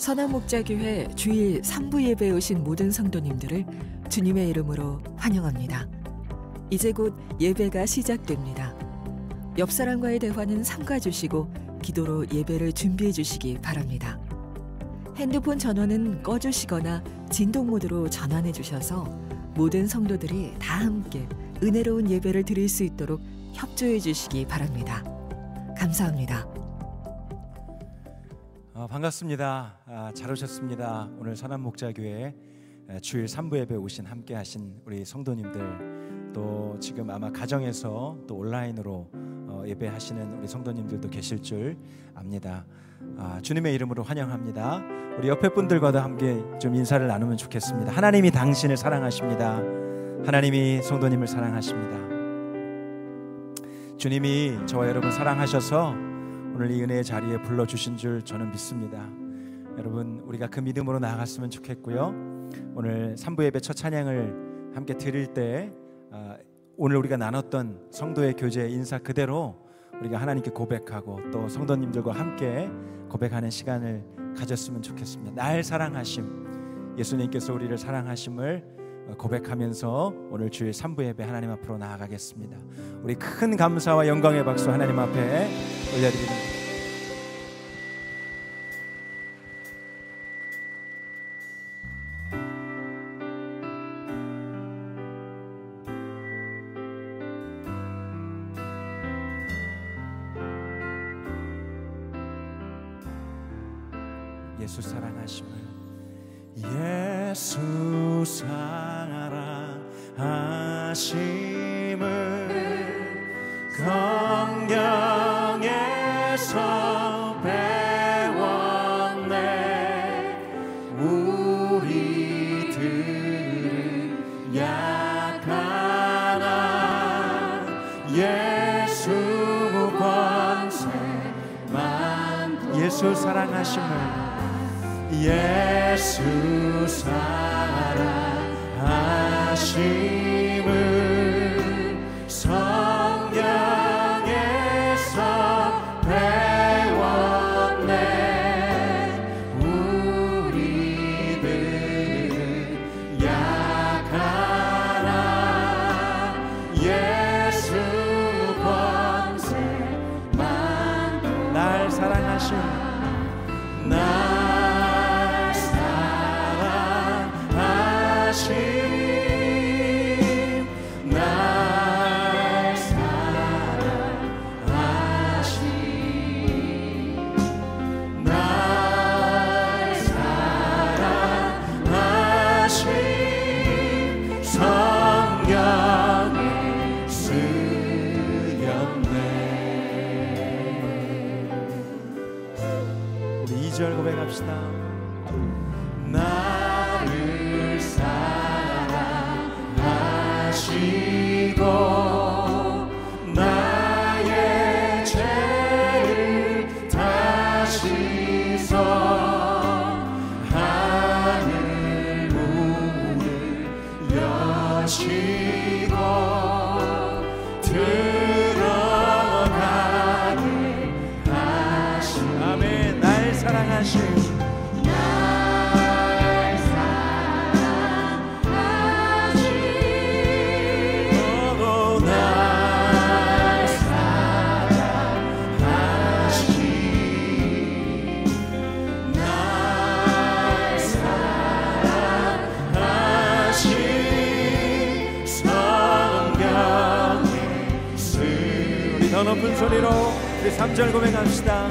선한목자교회 주일 3부 예배에 오신 모든 성도님들을 주님의 이름으로 환영합니다. 이제 곧 예배가 시작됩니다. 옆 사람과의 대화는 삼가주시고 기도로 예배를 준비해 주시기 바랍니다. 핸드폰 전원은 꺼주시거나 진동 모드로 전환해 주셔서 모든 성도들이 다 함께 은혜로운 예배를 드릴 수 있도록 협조해 주시기 바랍니다. 감사합니다. 반갑습니다. 잘 오셨습니다. 오늘 선한목자교회 주일 3부 예배 오신 함께 하신 우리 성도님들, 또 지금 아마 가정에서 또 온라인으로 예배하시는 우리 성도님들도 계실 줄 압니다. 주님의 이름으로 환영합니다. 우리 옆에 분들과도 함께 좀 인사를 나누면 좋겠습니다. 하나님이 당신을 사랑하십니다. 하나님이 성도님을 사랑하십니다. 주님이 저와 여러분 사랑하셔서 오늘 이 은혜의 자리에 불러주신 줄 저는 믿습니다. 여러분, 우리가 그 믿음으로 나아갔으면 좋겠고요. 오늘 3부 예배 첫 찬양을 함께 드릴 때 오늘 우리가 나눴던 성도의 교제 인사 그대로 우리가 하나님께 고백하고 또 성도님들과 함께 고백하는 시간을 가졌으면 좋겠습니다. 날 사랑하심, 예수님께서 우리를 사랑하심을 고백하면서 오늘 주일 3부 예배 하나님 앞으로 나아가겠습니다. 우리 큰 감사와 영광의 박수 하나님 앞에 올려드립니다. 예수 사랑하심을, 예수 사랑하심을 성경에서 배웠네. 우리들은 약하나 예수 권세만, 예수 사랑하심을, 예수 사랑하심을 성경에서 배웠네. 우리들은 약하나 예수 권세만, 날 사랑하심, 고백합시다. 나를 사랑하시고 나의 죄를 다 씻어 하늘 문을 여시고 들어가게 하시니. 아멘. 날 사랑하신, 높은 소리로 우리 3절 고백합시다.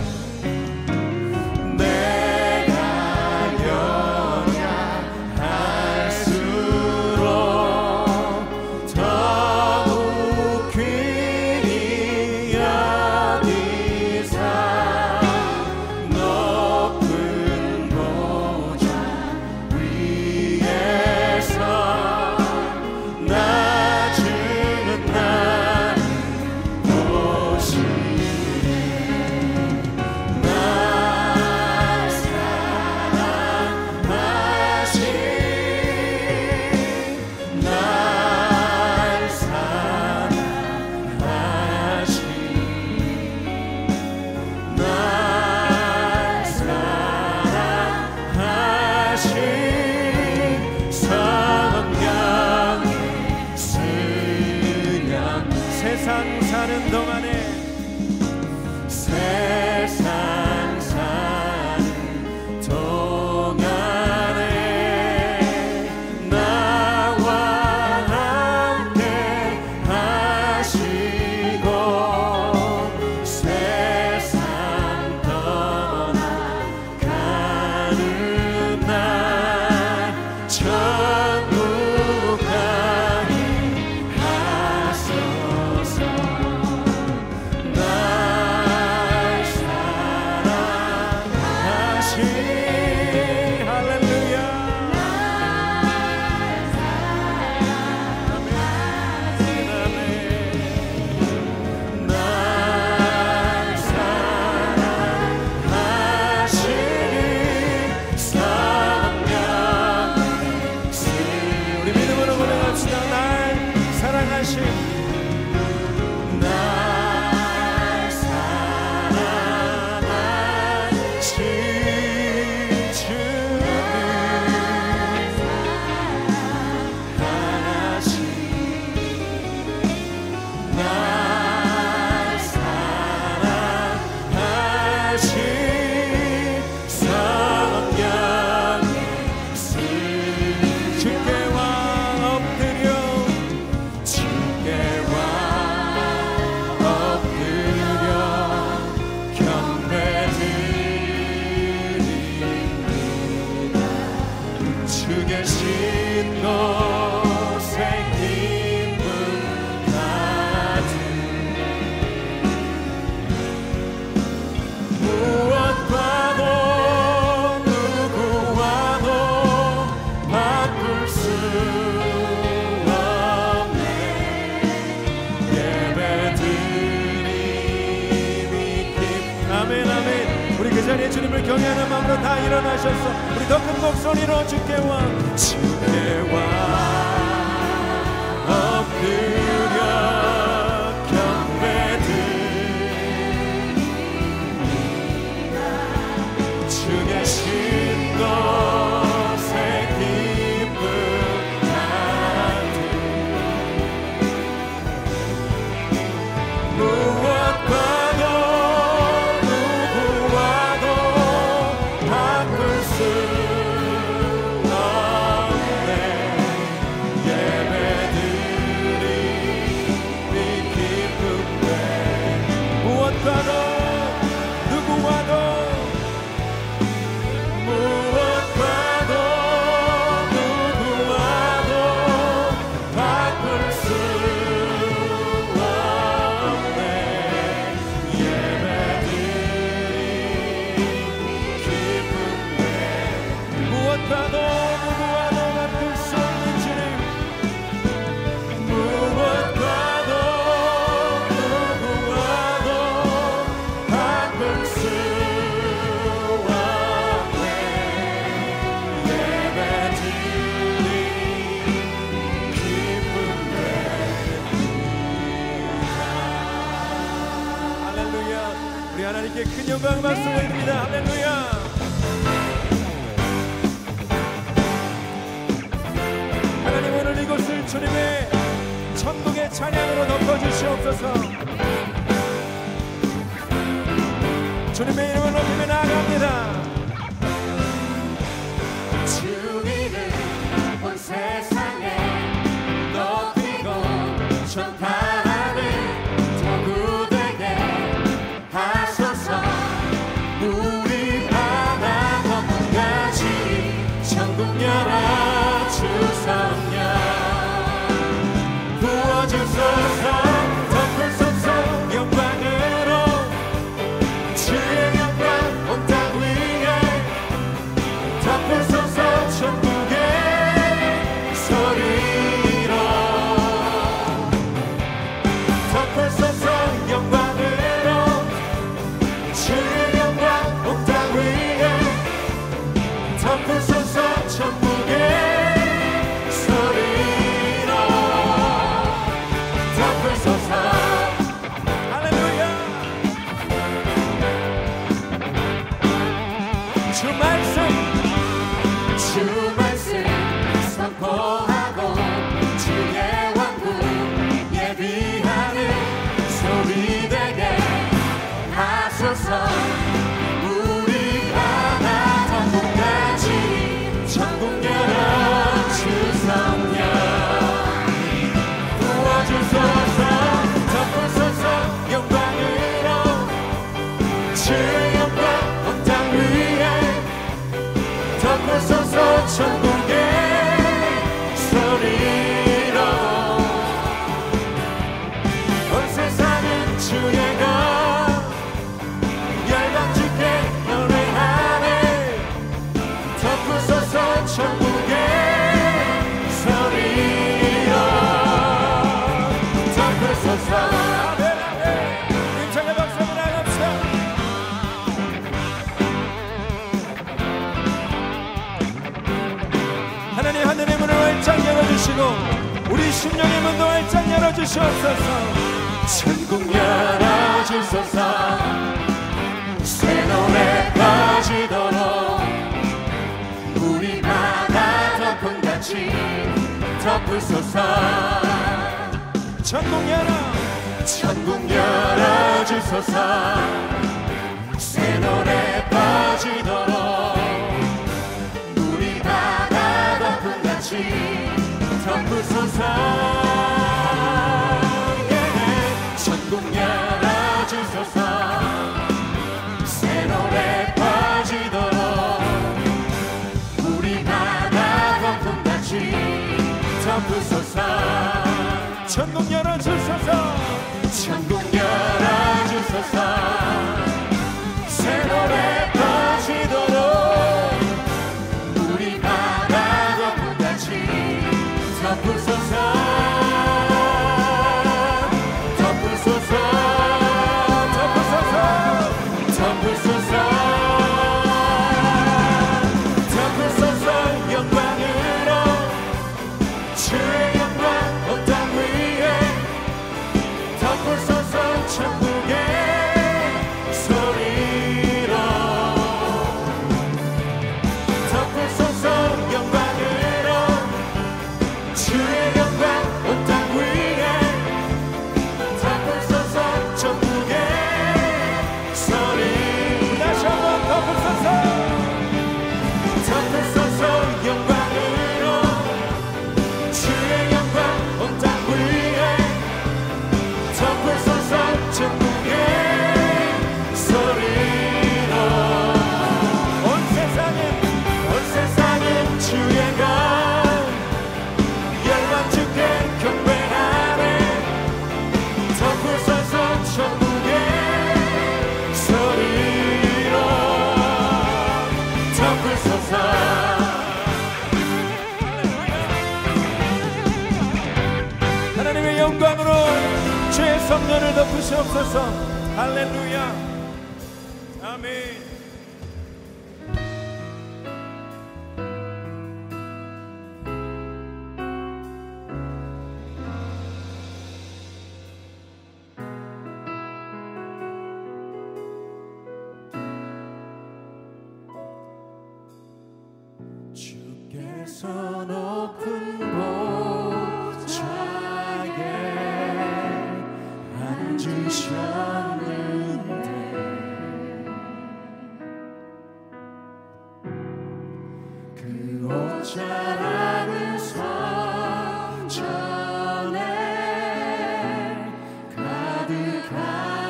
내가 연약할수록 더욱 귀히 여기사 높은 보좌 위에서 낮은 나를 세상 사는 동안에 세상 사는 동안에 나와 함께 하시고 세상 떠나가는 날 천국 가게 하소서. 날 사랑하신 할렐루야. 날 사랑하시니 성령 우리 믿음으로 고백합시다. 날 사랑하신 날 사랑하신 주님 사랑하신 날 사랑하신 성령 주께 왕 엎드려 주께 왕 엎드려 경배드립니다. 주 계신 곳에 기쁨 가득 무엇과도 누구와도 바꿀 수 없네. 예배드림이 아멘 아멘. 우리 그 자리에 주님을 경외하는 마음으로 다 일어나셔서 우리 더 큰 목소리로 주께 왕 주께 왕 엎드려 경배드립니다. 주 계신 곳에 기쁨 가득 무엇과도 누구와도 바꿀 수 없네. 예배드리니 기쁨에 무엇과도 누구와도 무엇과도 누구와도 바꿀 수 없네. 예배드리니 기쁨에 무엇과도 누구와도 바꿀 수 없는 주님 무엇과도 누구와도 바꿀 수 없네. 예배드리니 기쁨에 할렐루야. 우리 하나님께 큰 영광 박수 올립니다. 할렐루야. 하나님 오늘 이곳을 주님의 천국의 찬양으로 덮어주시옵소서. 주님의 이름을 높이며 나아갑니다. 주님을 온 세상에 높이고 전파하는 도구 되게 하소서. 우리 하나 건강하지 천국 열어 주성령 부어주소서. 덮을 수 없어 우리 심령의 문도 활짝 열어주시옵소서. 천국 열어주소서. 새 노래 퍼지도록 우리 바다 덮음같이 덮으소서. 천국 열어주소서. 새 노래 퍼지도록 우리 바다 덮음같이 덮으소서. 천국 열어주소서. 새 노래 퍼지도록 우리 바다 덮음같이 덮으소서. 천국 열어주소서. 천국 열어주소서. 새 노래 퍼지도록 우리 바다 덮음같이 덮으소서. 덮으소서. 덮으소서. 덮으소서. 영광으로 주의 영광 온 땅 위에 덮으소서. 천국의 소리로 덮으소서. 영광으로 주의 영광 온 땅 위에 덮으소서. 천국의 소리. 다시 한번 덮으소서. 덮으소서. 영광으로 주의 영광 온 땅 위에 덮으소서. 천국의 소리로 온 세상은 주의 것 열방 주께 경배하네. 덮으소서. 천국의 소리로 덮으소서. 하나님의 영광으로 주의 성전을 덮으시옵소서. 할렐루야. 아멘. 주께서 높은 보좌에 앉으셨는데 그 옷자락은 성전에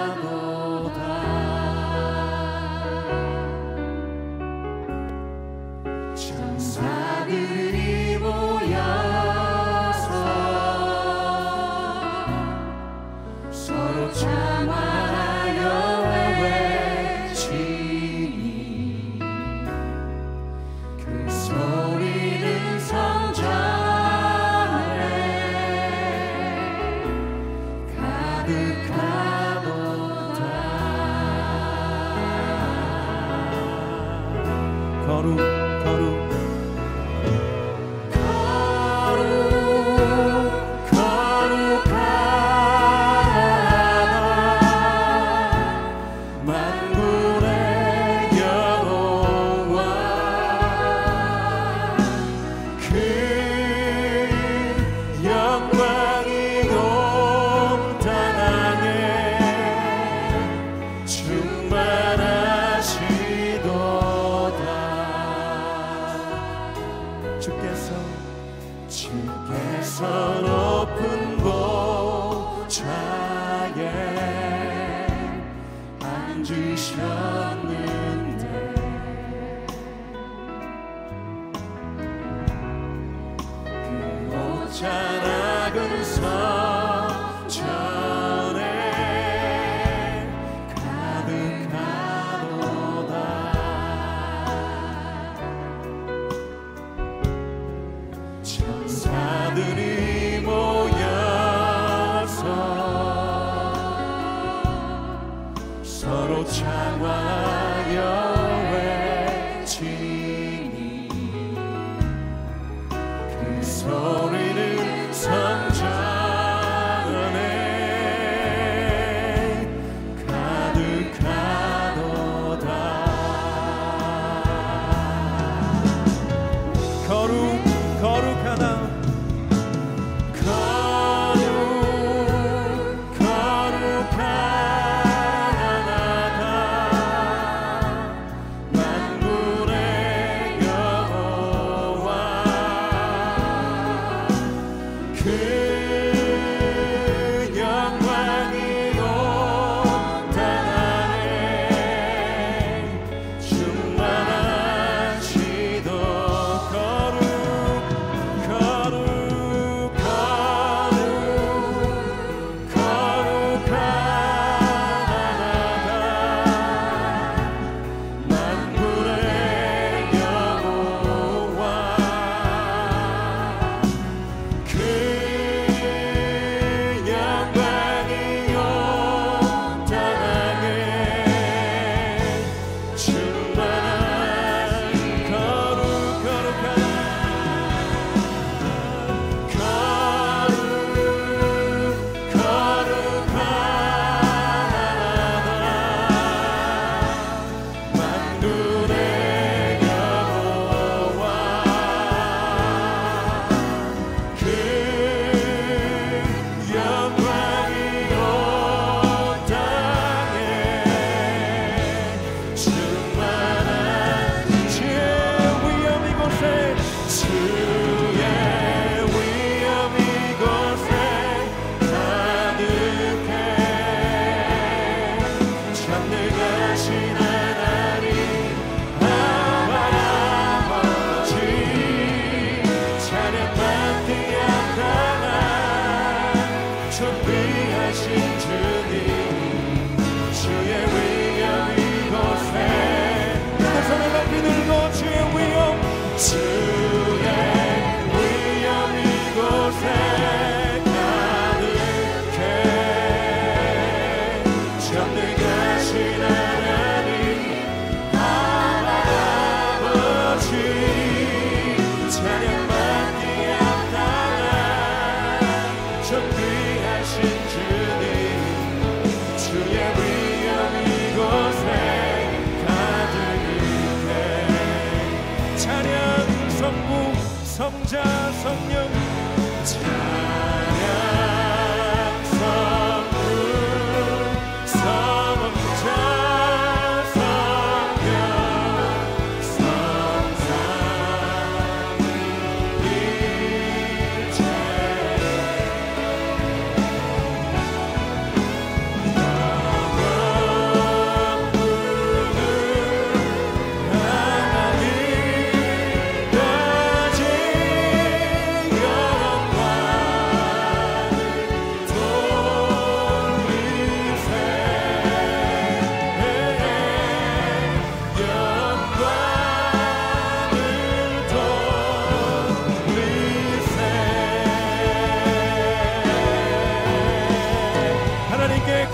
가득하도다. 천사들이 모여서 서로 찬양하여 외치니 그 소리는 성전에 가득하도다. 거룩 주께서 높은 보좌에 앉으셨는데 그 옷자락은 성전에 가득하도다. 천사들이 모여서 서로 찬양하여 외치니 그 소리는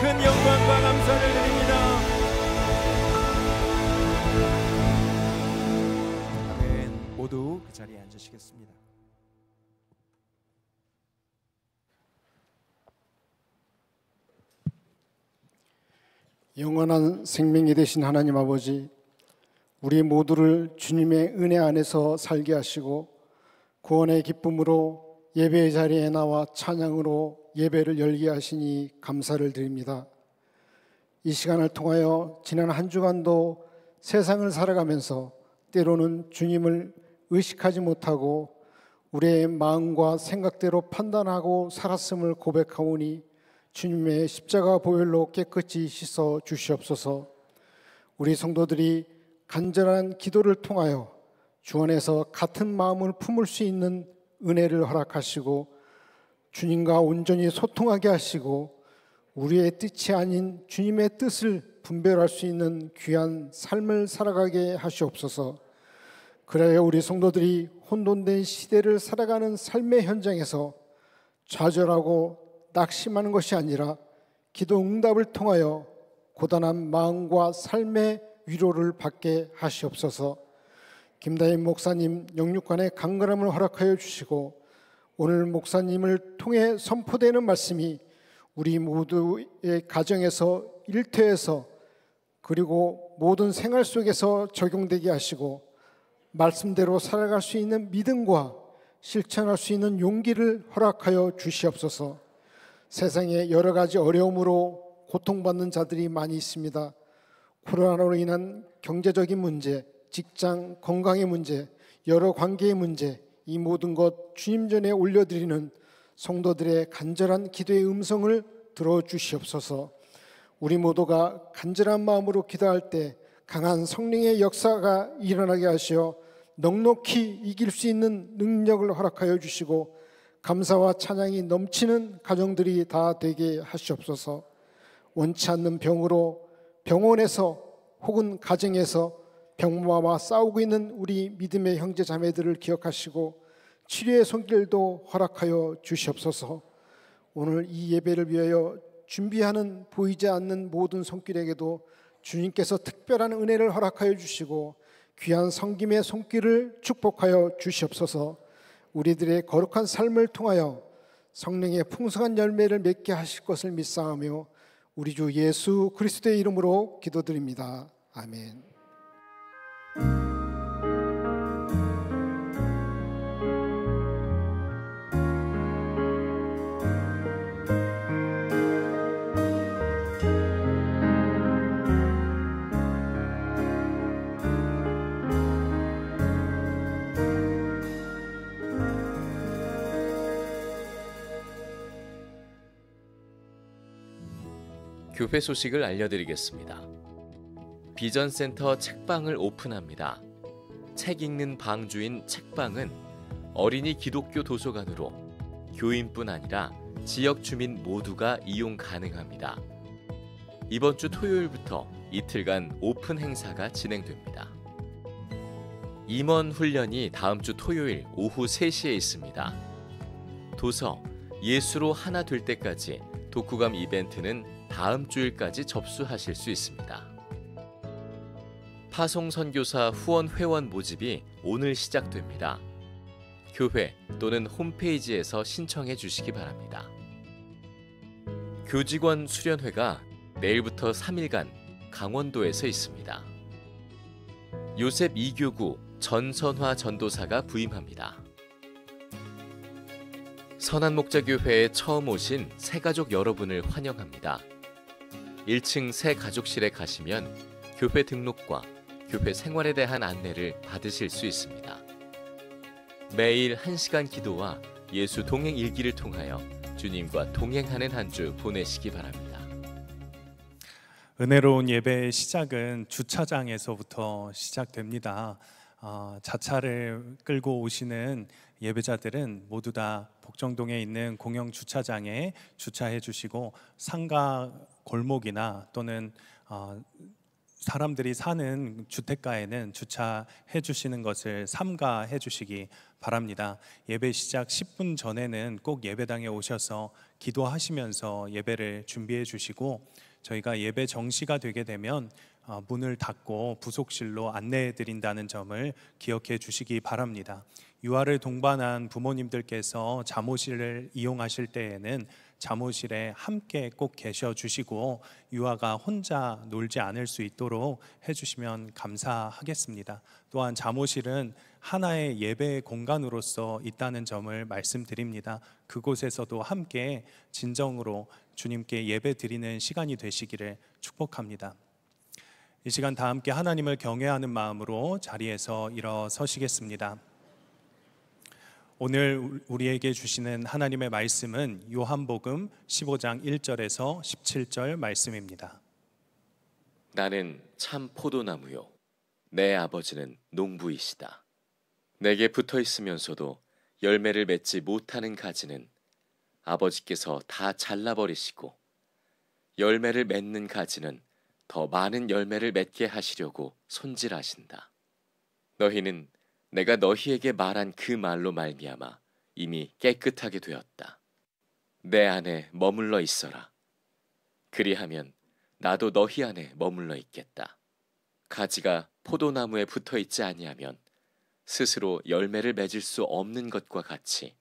큰 영광과 감사를 드립니다. 아멘. 모두 그 자리에 앉으시겠습니다. 영원한 생명이 되신 하나님 아버지, 우리 모두를 주님의 은혜 안에서 살게 하시고 구원의 기쁨으로 예배의 자리에 나와 찬양으로 예배를 열게 하시니 감사를 드립니다. 이 시간을 통하여 지난 한 주간도 세상을 살아가면서 때로는 주님을 의식하지 못하고 우리의 마음과 생각대로 판단하고 살았음을 고백하오니 주님의 십자가 보혈로 깨끗이 씻어 주시옵소서. 우리 성도들이 간절한 기도를 통하여 주 안에서 같은 마음을 품을 수 있는 은혜를 허락하시고 주님과 온전히 소통하게 하시고 우리의 뜻이 아닌 주님의 뜻을 분별할 수 있는 귀한 삶을 살아가게 하시옵소서. 그래야 우리 성도들이 혼돈된 시대를 살아가는 삶의 현장에서 좌절하고 낙심하는 것이 아니라 기도 응답을 통하여 고단한 마음과 삶의 위로를 받게 하시옵소서. 김다인 목사님 영육간의 강건함을 허락하여 주시고 오늘 목사님을 통해 선포되는 말씀이 우리 모두의 가정에서, 일터에서, 그리고 모든 생활 속에서 적용되게 하시고 말씀대로 살아갈 수 있는 믿음과 실천할 수 있는 용기를 허락하여 주시옵소서. 세상에 여러 가지 어려움으로 고통받는 자들이 많이 있습니다. 코로나로 인한 경제적인 문제, 직장, 건강의 문제, 여러 관계의 문제, 이 모든 것 주님 전에 올려드리는 성도들의 간절한 기도의 음성을 들어주시옵소서. 우리 모두가 간절한 마음으로 기도할 때 강한 성령의 역사가 일어나게 하시어 넉넉히 이길 수 있는 능력을 허락하여 주시고 감사와 찬양이 넘치는 가정들이 다 되게 하시옵소서. 원치 않는 병으로 병원에서 혹은 가정에서 병마와 싸우고 있는 우리 믿음의 형제 자매들을 기억하시고 치료의 손길도 허락하여 주시옵소서. 오늘 이 예배를 위하여 준비하는 보이지 않는 모든 손길에게도 주님께서 특별한 은혜를 허락하여 주시고 귀한 섬김의 손길을 축복하여 주시옵소서. 우리들의 거룩한 삶을 통하여 성령의 풍성한 열매를 맺게 하실 것을 믿사오며 우리 주 예수 그리스도의 이름으로 기도드립니다. 아멘. 교회 소식을 알려드리겠습니다. 비전센터 책방을 오픈합니다. 책 읽는 방주인 책방은 어린이 기독교 도서관으로 교인뿐 아니라 지역 주민 모두가 이용 가능합니다. 이번 주 토요일부터 이틀간 오픈 행사가 진행됩니다. 임원 훈련이 다음 주 토요일 오후 3시에 있습니다. 도서 예수로 하나 될 때까지 독후감 이벤트는 다음 주일까지 접수하실 수 있습니다. 파송 선교사 후원 회원 모집이 오늘 시작됩니다. 교회 또는 홈페이지에서 신청해 주시기 바랍니다. 교직원 수련회가 내일부터 3일간 강원도에서 있습니다. 요셉 2교구 전선화 전도사가 부임합니다. 선한목자교회에 처음 오신 새가족 여러분을 환영합니다. 1층 새가족실에 가시면 교회 등록과 교회 생활에 대한 안내를 받으실 수 있습니다. 매일 1시간 기도와 예수 동행 일기를 통하여 주님과 동행하는 한 주 보내시기 바랍니다. 은혜로운 예배의 시작은 주차장에서부터 시작됩니다. 자차를 끌고 오시는 예배자들은 모두 다 복정동에 있는 공영 주차장에 주차해 주시고 상가 골목이나 또는 사람들이 사는 주택가에는 주차해 주시는 것을 삼가해 주시기 바랍니다. 예배 시작 10분 전에는 꼭 예배당에 오셔서 기도하시면서 예배를 준비해 주시고, 저희가 예배 정시가 되게 되면 문을 닫고 부속실로 안내해 드린다는 점을 기억해 주시기 바랍니다. 유아를 동반한 부모님들께서 잠옷실을 이용하실 때에는 잠옷실에 함께 꼭 계셔 주시고 유아가 혼자 놀지 않을 수 있도록 해주시면 감사하겠습니다. 또한 잠옷실은 하나의 예배 공간으로서 있다는 점을 말씀드립니다. 그곳에서도 함께 진정으로 주님께 예배 드리는 시간이 되시기를 축복합니다. 이 시간 다 함께 하나님을 경외하는 마음으로 자리에서 일어서시겠습니다. 오늘 우리에게 주시는 하나님의 말씀은 요한복음 15장 1절에서 17절 말씀입니다. 나는 참 포도나무요 내 아버지는 농부이시다. 내게 붙어 있으면서도 열매를 맺지 못하는 가지는 아버지께서 다 잘라버리시고 열매를 맺는 가지는 더 많은 열매를 맺게 하시려고 손질하신다. 너희는 내가 너희에게 말한 그 말로 말미암아 이미 깨끗하게 되었다. 내 안에 머물러 있어라. 그리하면 나도 너희 안에 머물러 있겠다. 가지가 포도나무에 붙어 있지 아니하면 스스로 열매를 맺을 수 없는 것과 같이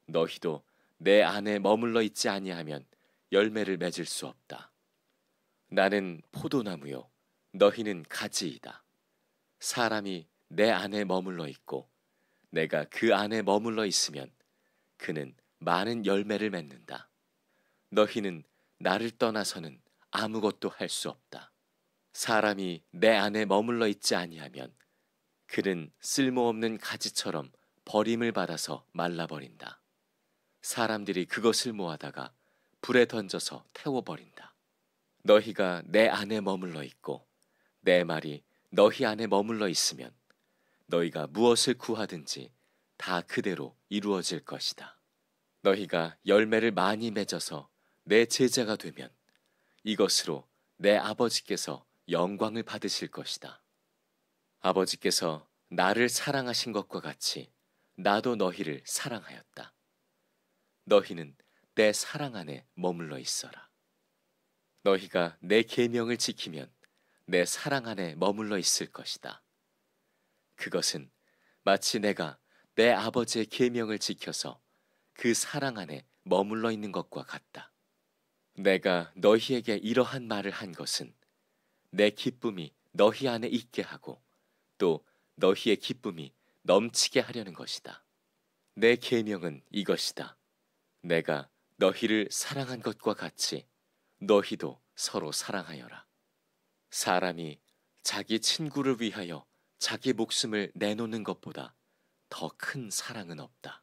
너희도 내 안에 머물러 있지 아니하면 열매를 맺을 수 없다. 나는 포도나무요 너희는 가지이다. 사람이 내 안에 머물러 있고 내가 그 안에 머물러 있으면 그는 많은 열매를 맺는다. 너희는 나를 떠나서는 아무것도 할 수 없다. 사람이 내 안에 머물러 있지 아니하면 그는 쓸모없는 가지처럼 버림을 받아서 말라버린다. 사람들이 그것을 모아다가 불에 던져서 태워버린다. 너희가 내 안에 머물러 있고 내 말이 너희 안에 머물러 있으면 너희가 무엇을 구하든지 다 그대로 이루어질 것이다. 너희가 열매를 많이 맺어서 내 제자가 되면 이것으로 내 아버지께서 영광을 받으실 것이다. 아버지께서 나를 사랑하신 것과 같이 나도 너희를 사랑하였다. 너희는 내 사랑 안에 머물러 있어라. 너희가 내 계명을 지키면 내 사랑 안에 머물러 있을 것이다. 그것은 마치 내가 내 아버지의 계명을 지켜서 그 사랑 안에 머물러 있는 것과 같다. 내가 너희에게 이러한 말을 한 것은 내 기쁨이 너희 안에 있게 하고 또 너희의 기쁨이 넘치게 하려는 것이다. 내 계명은 이것이다. 내가 너희를 사랑한 것과 같이 너희도 서로 사랑하여라. 사람이 자기 친구를 위하여 자기 목숨을 내놓는 것보다 더 큰 사랑은 없다.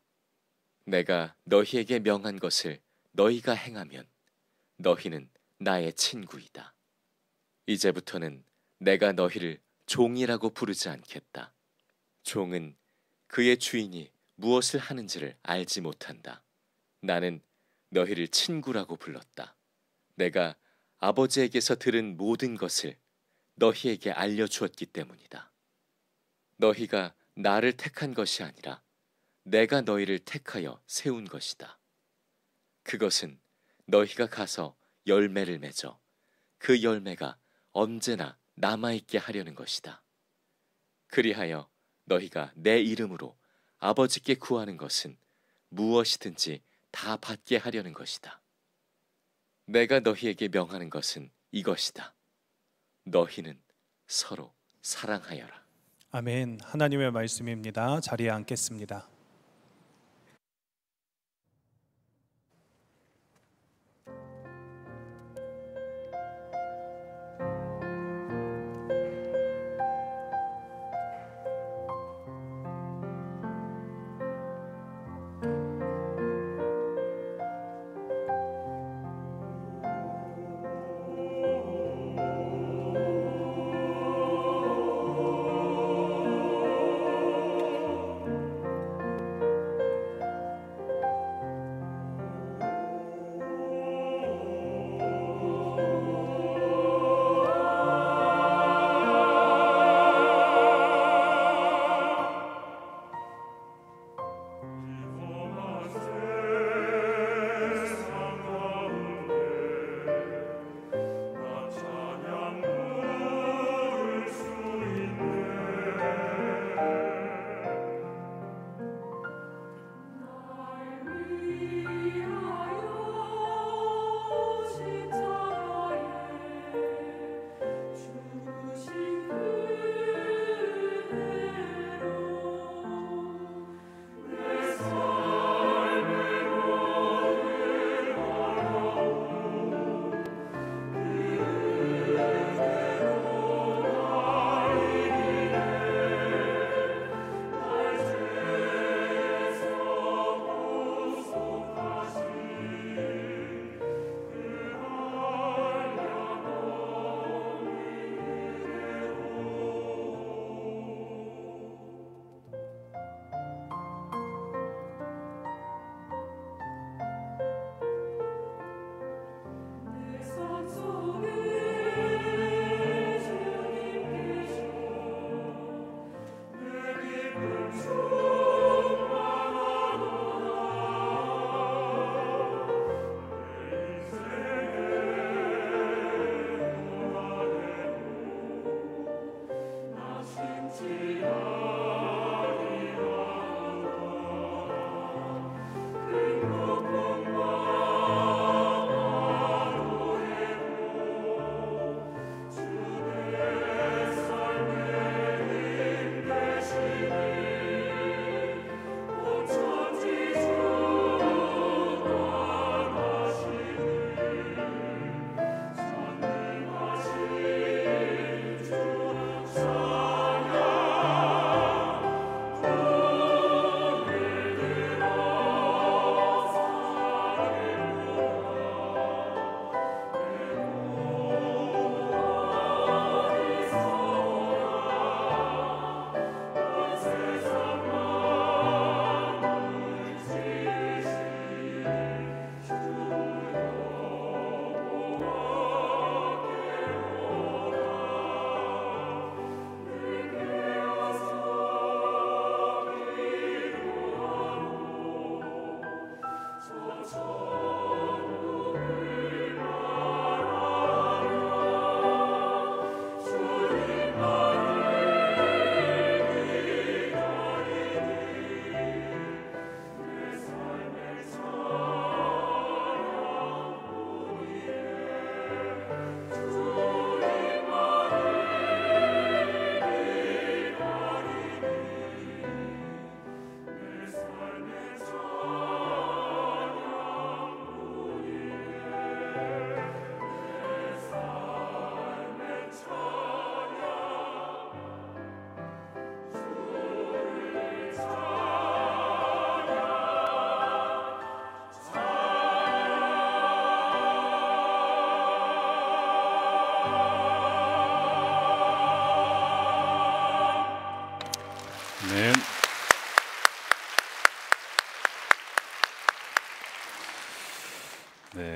내가 너희에게 명한 것을 너희가 행하면 너희는 나의 친구이다. 이제부터는 내가 너희를 종이라고 부르지 않겠다. 종은 그의 주인이 무엇을 하는지를 알지 못한다. 나는 너희를 친구라고 불렀다. 내가 아버지에게서 들은 모든 것을 너희에게 알려주었기 때문이다. 너희가 나를 택한 것이 아니라 내가 너희를 택하여 세운 것이다. 그것은 너희가 가서 열매를 맺어 그 열매가 언제나 남아있게 하려는 것이다. 그리하여 너희가 내 이름으로 아버지께 구하는 것은 무엇이든지 다 받게 하려는 것이다. 내가 너희에게 명하는 것은 이것이다. 너희는 서로 사랑하여라. 아멘. 하나님의 말씀입니다. 자리에 앉겠습니다.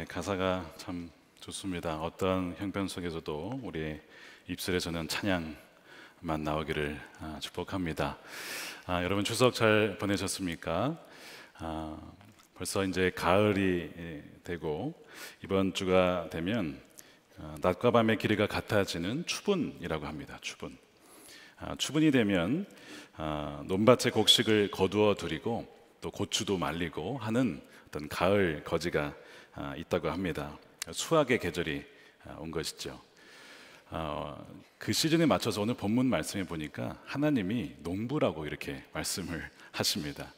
가사가 참 좋습니다. 어떤 형편 속에서도 우리의 입술에 저는 찬양만 나오기를 축복합니다. 여러분 추석 잘 보내셨습니까? 벌써 이제 가을이 되고 이번 주가 되면 낮과 밤의 길이가 같아지는 추분이라고 합니다. 추분이 되면 논밭의 곡식을 거두어 드리고 또 고추도 말리고 하는 어떤 가을 거지가 있다고 합니다. 수확의 계절이 온 것이죠. 그 시즌에 맞춰서 오늘 본문 말씀에 보니까 하나님이 농부라고 이렇게 말씀을 하십니다.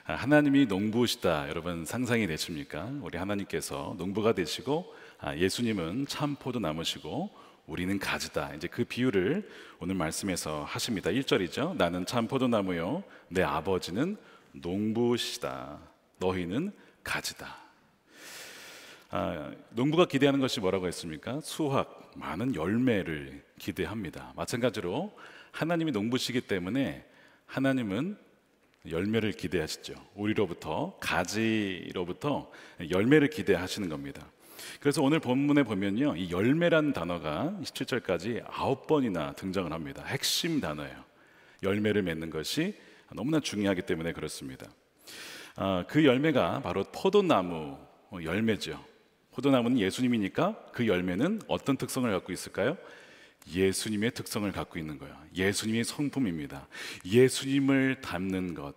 하나님이 농부시다. 여러분 상상이 되십니까? 우리 하나님께서 농부가 되시고 예수님은 참 포도나무시고 우리는 가지다. 이제 그 비유를 오늘 말씀에서 하십니다. 1절이죠. 나는 참 포도나무요 내 아버지는 농부시다. 너희는 가지다. 농부가 기대하는 것이 뭐라고 했습니까? 수확, 많은 열매를 기대합니다. 마찬가지로 하나님이 농부시기 때문에 하나님은 열매를 기대하시죠. 우리로부터, 가지로부터 열매를 기대하시는 겁니다. 그래서 오늘 본문에 보면요, 이 열매란 단어가 17절까지 9번이나 등장을 합니다. 핵심 단어예요. 열매를 맺는 것이 너무나 중요하기 때문에 그렇습니다. 그 열매가 바로 포도나무 열매죠. 포도나무는 예수님이니까 그 열매는 어떤 특성을 갖고 있을까요? 예수님의 특성을 갖고 있는 거예요. 예수님의 성품입니다. 예수님을 닮는 것,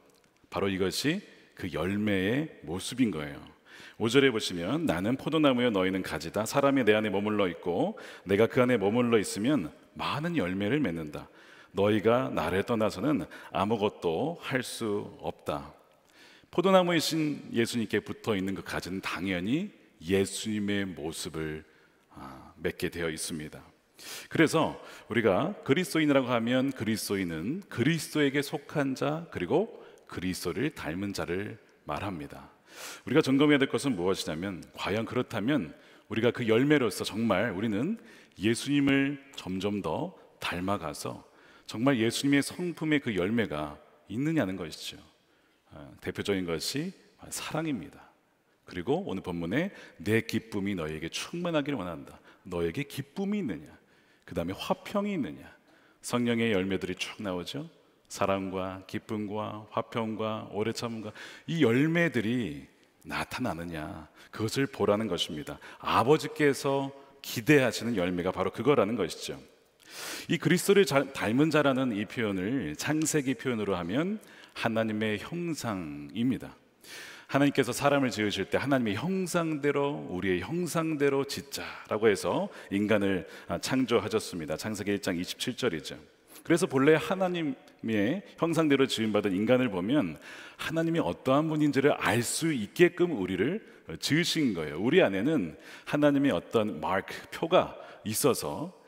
바로 이것이 그 열매의 모습인 거예요. 5절에 보시면 나는 포도나무여 너희는 가지다. 사람이 내 안에 머물러 있고 내가 그 안에 머물러 있으면 많은 열매를 맺는다. 너희가 나를 떠나서는 아무것도 할 수 없다. 포도나무이신 예수님께 붙어 있는 그 가지는 당연히 예수님의 모습을 맺게 되어 있습니다. 그래서 우리가 그리스도인이라고 하면 그리스도인은 그리스도에게 속한 자 그리고 그리스도를 닮은 자를 말합니다. 우리가 점검해야 될 것은 무엇이냐면 과연 그렇다면 우리가 그 열매로서 정말 우리는 예수님을 점점 더 닮아가서 정말 예수님의 성품의 그 열매가 있느냐는 것이죠. 대표적인 것이 사랑입니다. 그리고 오늘 본문에 내 기쁨이 너에게 충만하기를 원한다. 너에게 기쁨이 있느냐? 그 다음에 화평이 있느냐? 성령의 열매들이 쭉 나오죠. 사랑과 기쁨과 화평과 오래 참음과 이 열매들이 나타나느냐? 그것을 보라는 것입니다. 아버지께서 기대하시는 열매가 바로 그거라는 것이죠. 이 그리스도를 닮은 자라는 이 표현을 창세기 표현으로 하면 하나님의 형상입니다. 하나님께서 사람을 지으실 때 하나님의 형상대로 우리의 형상대로 짓자라고 해서 인간을 창조하셨습니다. 창세기 1장 27절이죠. 그래서 본래 하나님의 형상대로 지음받은 인간을 보면 하나님이 어떠한 분인지를 알 수 있게끔 우리를 지으신 거예요. 우리 안에는 하나님의 어떤 마크, 표가 있어서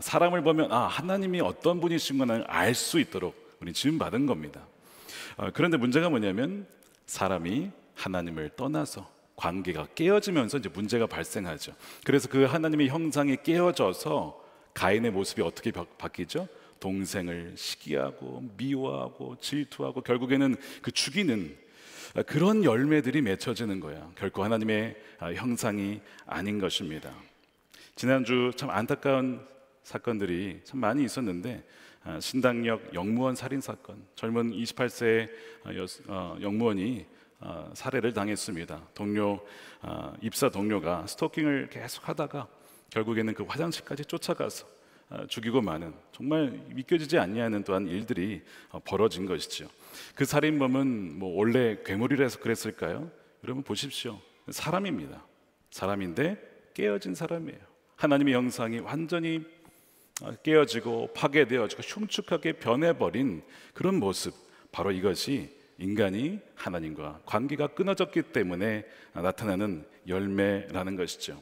사람을 보면 하나님이 어떤 분이신가를 알 수 있도록 우리 지음받은 겁니다. 그런데 문제가 뭐냐면 사람이 하나님을 떠나서 관계가 깨어지면서 이제 문제가 발생하죠. 그래서 그 하나님의 형상이 깨어져서 가인의 모습이 어떻게 바뀌죠? 동생을 시기하고 미워하고 질투하고 결국에는 그 죽이는 그런 열매들이 맺혀지는 거야. 결코 하나님의 형상이 아닌 것입니다. 지난주 참 안타까운 사건들이 참 많이 있었는데 신당역 영무원 살인 사건, 젊은 28세 영무원이 살해를 당했습니다. 입사 동료가 스토킹을 계속 하다가 결국에는 그 화장실까지 쫓아가서 죽이고 마는 정말 믿겨지지 않냐는 또한 일들이 벌어진 것이죠. 그 살인범은 뭐 원래 괴물이라서 그랬을까요? 여러분 보십시오. 사람입니다. 사람인데 깨어진 사람이에요. 하나님의 형상이 완전히 깨어지고 파괴되어지고 흉측하게 변해버린 그런 모습, 바로 이것이 인간이 하나님과 관계가 끊어졌기 때문에 나타나는 열매라는 것이죠.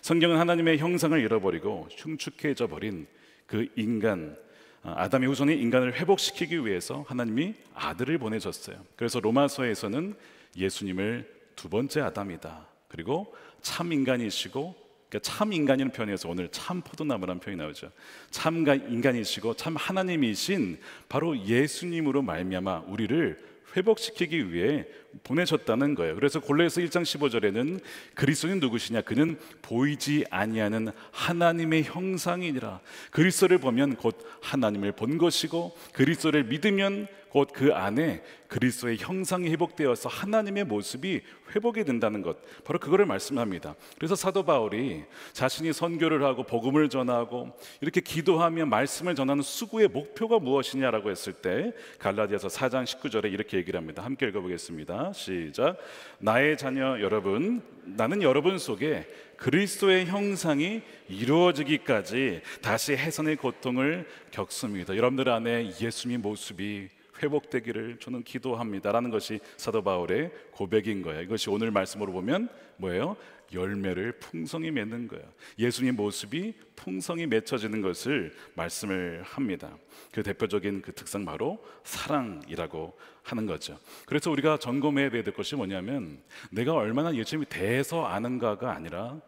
성경은 하나님의 형상을 잃어버리고 흉측해져 버린 그 인간, 아담의 후손이 인간을 회복시키기 위해서 하나님이 아들을 보내셨어요. 그래서 로마서에서는 예수님을 두 번째 아담이다, 그리고 참 인간이시고, 그러니까 참 인간이라는 표현에서 오늘 참 포도나무라는 표현이 나오죠. 참 인간이시고 참 하나님이신 바로 예수님으로 말미암아 우리를 회복시키기 위해 보내셨다는 거예요. 그래서 골로새서 1장 15절에는 그리스도는 누구시냐? 그는 보이지 아니하는 하나님의 형상이니라. 그리스도를 보면 곧 하나님을 본 것이고, 그리스도를 믿으면 곧 그 안에 그리스도의 형상이 회복되어서 하나님의 모습이 회복이 된다는 것, 바로 그거를 말씀합니다. 그래서 사도 바울이 자신이 선교를 하고 복음을 전하고 이렇게 기도하며 말씀을 전하는 수고의 목표가 무엇이냐라고 했을 때 갈라디아서 4장 19절에 이렇게 얘기를 합니다. 함께 읽어보겠습니다. 시작. 나의 자녀 여러분, 나는 여러분 속에 그리스도의 형상이 이루어지기까지 다시 해산의 고통을 겪습니다. 여러분들 안에 예수님의 모습이 회복되기를 저는 기도합니다라는 것이 사도 바울의 고백인 거예요. 이것이 오늘 말씀으로 보면 뭐예요? 열매를 풍성히 맺는 거예요. 예수님의 모습이 풍성히 맺혀지는 것을 말씀을 합니다. 그 대표적인 그 특성 바로 사랑이라고 하는 거죠. 그래서 우리가 점검해야 될 것이 뭐냐면 내가 얼마나 예수님에 대해서 아는가가 아니라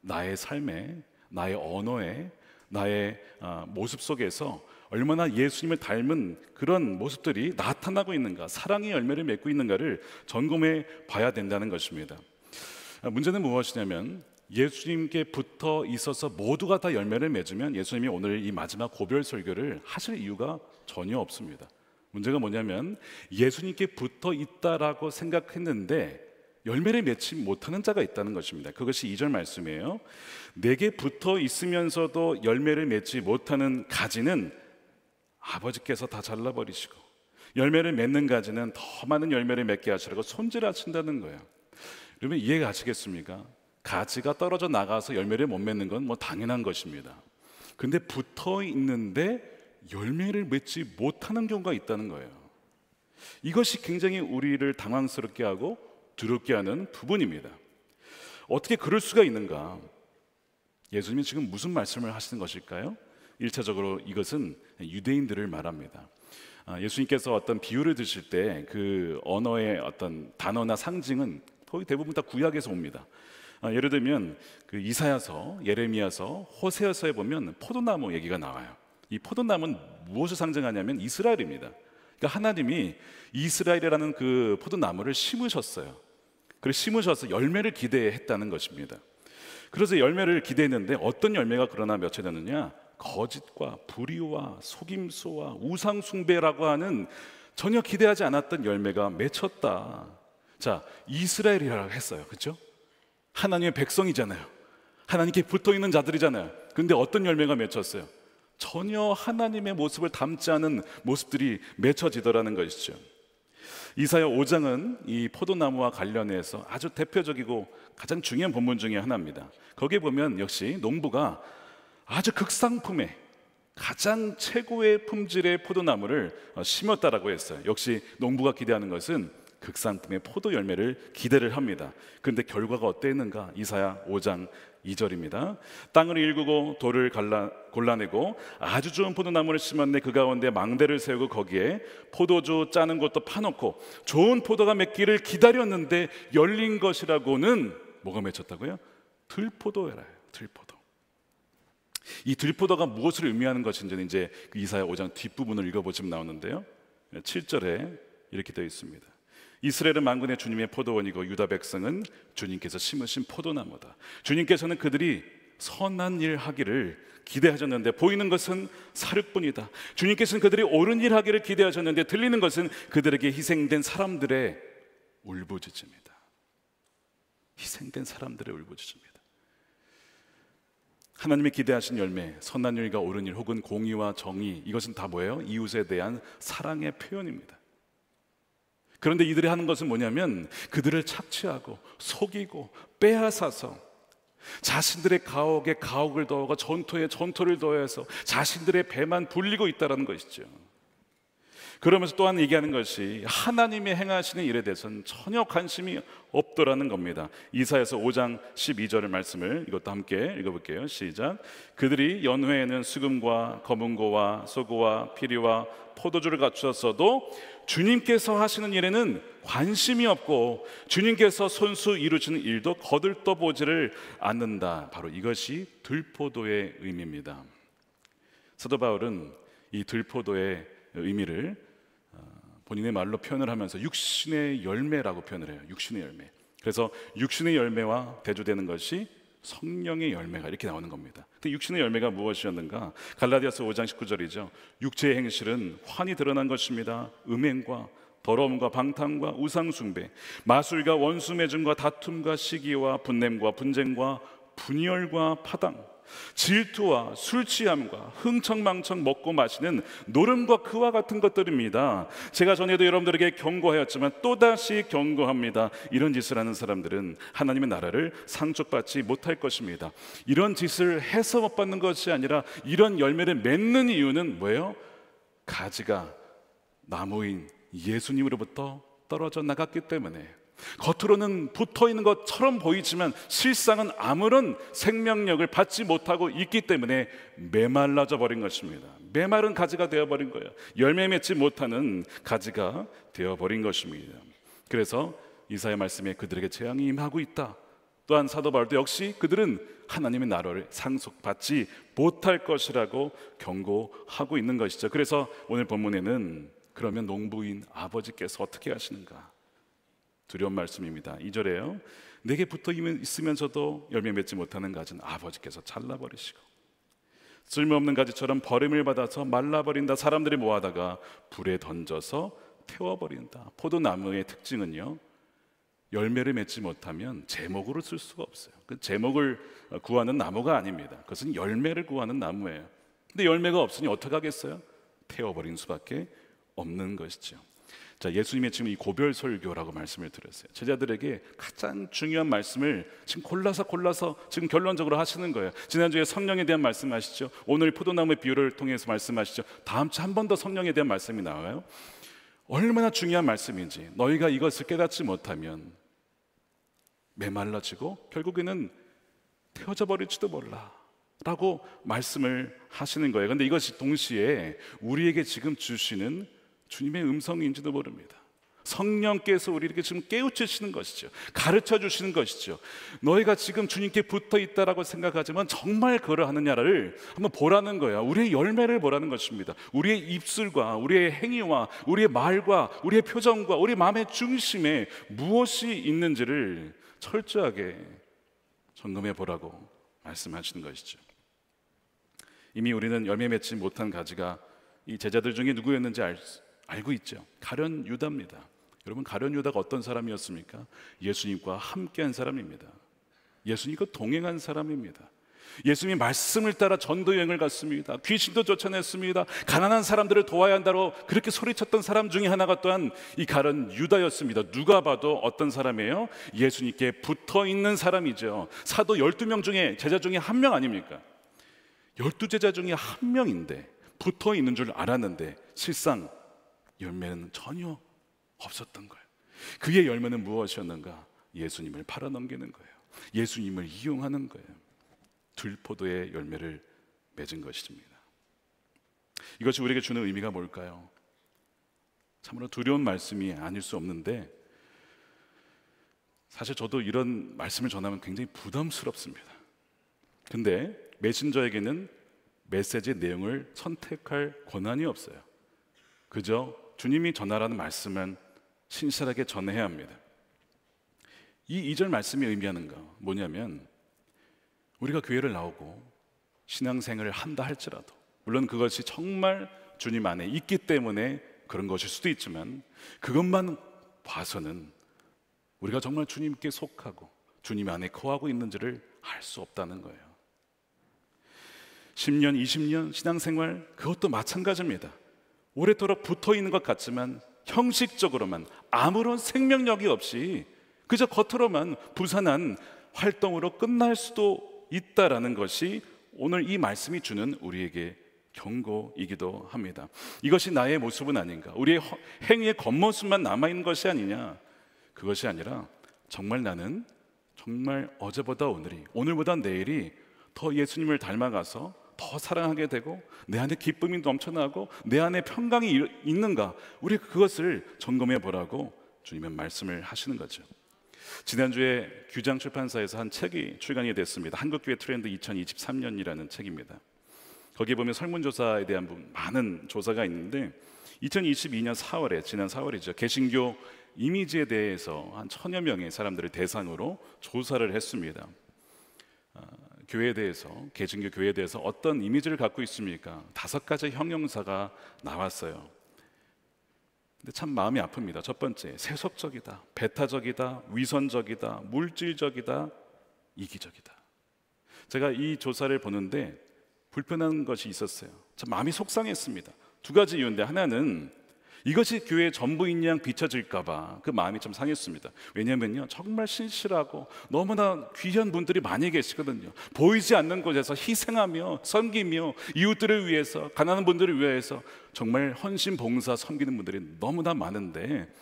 나의 삶에, 나의 언어에, 나의 모습 속에서 얼마나 예수님을 닮은 그런 모습들이 나타나고 있는가, 사랑의 열매를 맺고 있는가를 점검해 봐야 된다는 것입니다. 문제는 무엇이냐면 예수님께 붙어 있어서 모두가 다 열매를 맺으면 예수님이 오늘 이 마지막 고별 설교를 하실 이유가 전혀 없습니다. 문제가 뭐냐면 예수님께 붙어 있다라고 생각했는데 열매를 맺지 못하는 자가 있다는 것입니다. 그것이 2절 말씀이에요. 내게 붙어 있으면서도 열매를 맺지 못하는 가지는 아버지께서 다 잘라버리시고 열매를 맺는 가지는 더 많은 열매를 맺게 하시라고 손질하신다는 거예요. 여러분 이해가 가시겠습니까? 가지가 떨어져 나가서 열매를 못 맺는 건 뭐 당연한 것입니다. 근데 붙어 있는데 열매를 맺지 못하는 경우가 있다는 거예요. 이것이 굉장히 우리를 당황스럽게 하고 두렵게 하는 부분입니다. 어떻게 그럴 수가 있는가? 예수님이 지금 무슨 말씀을 하시는 것일까요? 1차적으로 이것은 유대인들을 말합니다. 예수님께서 어떤 비유를 드실 때 그 언어의 어떤 단어나 상징은 거의 대부분 다 구약에서 옵니다. 예를 들면 그 이사야서, 예레미야서, 호세아서에 보면 포도나무 얘기가 나와요. 이 포도나무는 무엇을 상징하냐면 이스라엘입니다. 그러니까 하나님이 이스라엘이라는 그 포도나무를 심으셨어요. 그래서 심으셔서 열매를 기대했다는 것입니다. 그래서 열매를 기대했는데 어떤 열매가 그러나 맺혀졌느냐? 거짓과 불의와 속임수와 우상 숭배라고 하는 전혀 기대하지 않았던 열매가 맺혔다. 자, 이스라엘이라고 했어요. 그렇죠? 하나님의 백성이잖아요. 하나님께 붙어있는 자들이잖아요. 근데 어떤 열매가 맺혔어요? 전혀 하나님의 모습을 담지 않은 모습들이 맺혀지더라는 것이죠. 이사야 5장은 이 포도나무와 관련해서 아주 대표적이고 가장 중요한 본문 중에 하나입니다. 거기에 보면 역시 농부가 아주 극상품의 가장 최고의 품질의 포도나무를 심었다라고 했어요. 역시 농부가 기대하는 것은 극상품의 포도 열매를 기대를 합니다. 그런데 결과가 어땠는가? 이사야 5장 2절입니다. 땅을 일구고 돌을 골라내고 아주 좋은 포도나무를 심었네. 그 가운데 망대를 세우고 거기에 포도주 짜는 것도 파놓고 좋은 포도가 맺기를 기다렸는데 열린 것이라고는 뭐가 맺혔다고요? 들포도예요. 들포도. 이 들포도가 무엇을 의미하는 것인지는 이제 그 이사야 5장 뒷부분을 읽어보시면 나오는데요. 7절에 이렇게 되어 있습니다. 이스라엘은 만군의 주님의 포도원이고 유다 백성은 주님께서 심으신 포도나무다. 주님께서는 그들이 선한 일 하기를 기대하셨는데 보이는 것은 사륙뿐이다. 주님께서는 그들이 옳은 일 하기를 기대하셨는데 들리는 것은 그들에게 희생된 사람들의 울부짖음이다. 희생된 사람들의 울부짖음이다. 하나님이 기대하신 열매, 선한 일과 옳은 일 혹은 공의와 정의, 이것은 다 뭐예요? 이웃에 대한 사랑의 표현입니다. 그런데 이들이 하는 것은 뭐냐면 그들을 착취하고 속이고 빼앗아서 자신들의 가옥에 가옥을 더하고 전토에 전토를 더해서 자신들의 배만 불리고 있다는 것이죠. 그러면서 또한 얘기하는 것이 하나님이 행하시는 일에 대해서는 전혀 관심이 없더라는 겁니다. 이사야서 5장 12절의 말씀을 이것도 함께 읽어볼게요. 시작. 그들이 연회에는 수금과 검은고와 소고와 피리와 포도주를 갖추었어도 주님께서 하시는 일에는 관심이 없고 주님께서 손수 이루시는 일도 거들떠보지를 않는다. 바로 이것이 들포도의 의미입니다. 사도 바울은 이 들포도의 의미를 본인의 말로 표현을 하면서 육신의 열매라고 표현을 해요. 육신의 열매. 그래서 육신의 열매와 대조되는 것이 성령의 열매가 이렇게 나오는 겁니다. 근데 육신의 열매가 무엇이었는가? 갈라디아서 5장 19절이죠. 육체의 행실은 환히 드러난 것입니다. 음행과 더러움과 방탕과 우상숭배, 마술과 원수매증과 다툼과 시기와 분냄과 분쟁과 분열과 파당, 질투와 술취함과 흥청망청 먹고 마시는 노름과 그와 같은 것들입니다. 제가 전에도 여러분들에게 경고하였지만 또다시 경고합니다. 이런 짓을 하는 사람들은 하나님의 나라를 상속받지 못할 것입니다. 이런 짓을 해서 못 받는 것이 아니라 이런 열매를 맺는 이유는 뭐예요? 가지가 나무인 예수님으로부터 떨어져 나갔기 때문에, 겉으로는 붙어있는 것처럼 보이지만 실상은 아무런 생명력을 받지 못하고 있기 때문에 메말라져 버린 것입니다. 메마른 가지가 되어버린 거예요. 열매 맺지 못하는 가지가 되어버린 것입니다. 그래서 이사야 말씀에 그들에게 재앙이 임하고 있다. 또한 사도 바울도 역시 그들은 하나님의 나라를 상속받지 못할 것이라고 경고하고 있는 것이죠. 그래서 오늘 본문에는 그러면 농부인 아버지께서 어떻게 하시는가? 두려운 말씀입니다. 2절에요. 내게 붙어 있으면서도 열매 맺지 못하는 가지는 아버지께서 잘라버리시고 쓸모없는 가지처럼 버림을 받아서 말라버린다. 사람들이 모아다가 불에 던져서 태워버린다. 포도나무의 특징은요, 열매를 맺지 못하면 제목으로 쓸 수가 없어요. 그 제목을 구하는 나무가 아닙니다. 그것은 열매를 구하는 나무예요. 근데 열매가 없으니 어떻게 하겠어요? 태워버린 수밖에 없는 것이죠. 자, 예수님의 지금 이 고별 설교라고 말씀을 드렸어요. 제자들에게 가장 중요한 말씀을 지금 골라서 지금 결론적으로 하시는 거예요. 지난주에 성령에 대한 말씀하시죠. 오늘 포도나무의 비유를 통해서 말씀하시죠. 다음 주 한 번 더 성령에 대한 말씀이 나와요. 얼마나 중요한 말씀인지, 너희가 이것을 깨닫지 못하면 메말라지고 결국에는 태워져 버릴지도 몰라 라고 말씀을 하시는 거예요. 그런데 이것이 동시에 우리에게 지금 주시는 주님의 음성인지도 모릅니다. 성령께서 우리에게 지금 깨우치시는 것이죠. 가르쳐 주시는 것이죠. 너희가 지금 주님께 붙어 있다라고 생각하지만 정말 그걸 하느냐를 한번 보라는 거야. 우리의 열매를 보라는 것입니다. 우리의 입술과 우리의 행위와 우리의 말과 우리의 표정과 우리 마음의 중심에 무엇이 있는지를 철저하게 점검해 보라고 말씀하시는 것이죠. 이미 우리는 열매 맺지 못한 가지가 이 제자들 중에 누구였는지 알고 있죠. 가룟 유다입니다. 여러분, 가룟 유다가 어떤 사람이었습니까? 예수님과 함께한 사람입니다. 예수님과 동행한 사람입니다. 예수님이 말씀을 따라 전도 여행을 갔습니다. 귀신도 쫓아냈습니다. 가난한 사람들을 도와야 한다고 그렇게 소리쳤던 사람 중에 하나가 또한 이 가룟 유다였습니다. 누가 봐도 어떤 사람이에요? 예수님께 붙어있는 사람이죠. 사도 12명 중에 제자 중에 한 명 아닙니까? 12제자 중에 한 명인데 붙어있는 줄 알았는데 실상 열매는 전혀 없었던 거예요. 그의 열매는 무엇이었는가? 예수님을 팔아넘기는 거예요. 예수님을 이용하는 거예요. 들포도의 열매를 맺은 것입니다. 이것이 우리에게 주는 의미가 뭘까요? 참으로 두려운 말씀이 아닐 수 없는데, 사실 저도 이런 말씀을 전하면 굉장히 부담스럽습니다. 근데 메신저에게는 메시지의 내용을 선택할 권한이 없어요. 그저 주님이 전하라는 말씀은 신실하게 전해야 합니다. 이 2절 말씀이 의미하는 거 뭐냐면, 우리가 교회를 나오고 신앙생활을 한다 할지라도, 물론 그것이 정말 주님 안에 있기 때문에 그런 것일 수도 있지만, 그것만 봐서는 우리가 정말 주님께 속하고 주님 안에 거하고 있는지를 알 수 없다는 거예요. 10년, 20년 신앙생활, 그것도 마찬가지입니다. 오랫도록 붙어있는 것 같지만 형식적으로만 아무런 생명력이 없이 그저 겉으로만 부산한 활동으로 끝날 수도 있다라는 것이 오늘 이 말씀이 주는 우리에게 경고이기도 합니다. 이것이 나의 모습은 아닌가? 우리의 행위의 겉모습만 남아있는 것이 아니냐? 그것이 아니라 정말 나는 정말 어제보다 오늘보다 내일이 더 예수님을 닮아가서 더 사랑하게 되고 내 안에 기쁨이 넘쳐나고 내 안에 평강이 있는가? 우리 그것을 점검해 보라고 주님은 말씀을 하시는 거죠. 지난주에 규장 출판사에서 한 책이 출간이 됐습니다. 한국교회 트렌드 2023년이라는 책입니다. 거기에 보면 설문조사에 대한 많은 조사가 있는데 2022년 4월에 지난 4월이죠. 개신교 이미지에 대해서 한 1000여 명의 사람들을 대상으로 조사를 했습니다. 교회에 대해서, 개신교 교회에 대해서 어떤 이미지를 갖고 있습니까? 5가지 형용사가 나왔어요. 근데 참 마음이 아픕니다. 첫 번째, 세속적이다, 배타적이다, 위선적이다, 물질적이다, 이기적이다. 제가 이 조사를 보는데 불편한 것이 있었어요. 참 마음이 속상했습니다. 2가지 이유인데, 하나는 이것이 교회의 전부인 양 비춰질까 봐 그 마음이 좀 상했습니다. 왜냐면요, 정말 신실하고 너무나 귀한 분들이 많이 계시거든요. 보이지 않는 곳에서 희생하며 섬기며 이웃들을 위해서, 가난한 분들을 위해서 정말 헌신 봉사 섬기는 분들이 너무나 많은데,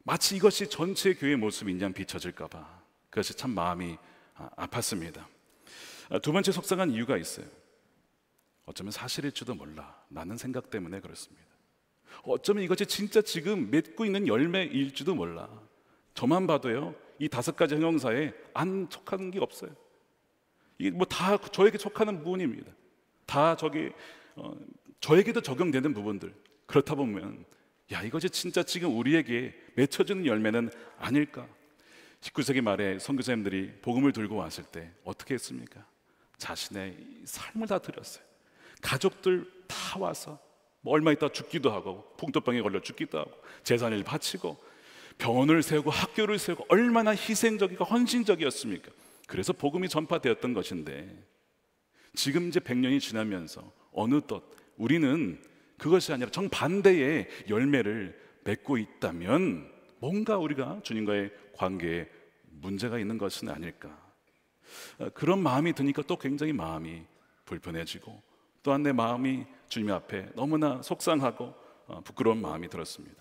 마치 이것이 전체 교회의 모습인 양 비춰질까 봐 그것이 참 마음이 아팠습니다. 2번째 속상한 이유가 있어요. 어쩌면 사실일지도 몰라, 라는 생각 때문에 그렇습니다. 어쩌면 이것이 진짜 지금 맺고 있는 열매일지도 몰라. 저만 봐도요, 이 5가지 형용사에 안 속하는 게 없어요. 이게 뭐 다 저에게 속하는 부분입니다. 다 저에게도 적용되는 부분들. 그렇다 보면 야, 이것이 진짜 지금 우리에게 맺혀지는 열매는 아닐까. 19세기 말에 선교사님들이 복음을 들고 왔을 때 어떻게 했습니까? 자신의 삶을 다 드렸어요. 가족들 다 와서 뭐 얼마 있다 죽기도 하고, 풍토병에 걸려 죽기도 하고, 재산을 바치고, 병원을 세우고, 학교를 세우고, 얼마나 희생적이고 헌신적이었습니까? 그래서 복음이 전파되었던 것인데, 지금 이제 100년이 지나면서 어느덧 우리는 그것이 아니라 정반대의 열매를 맺고 있다면 뭔가 우리가 주님과의 관계에 문제가 있는 것은 아닐까. 그런 마음이 드니까 또 굉장히 마음이 불편해지고, 또한 내 마음이 주님 앞에 너무나 속상하고 부끄러운 마음이 들었습니다.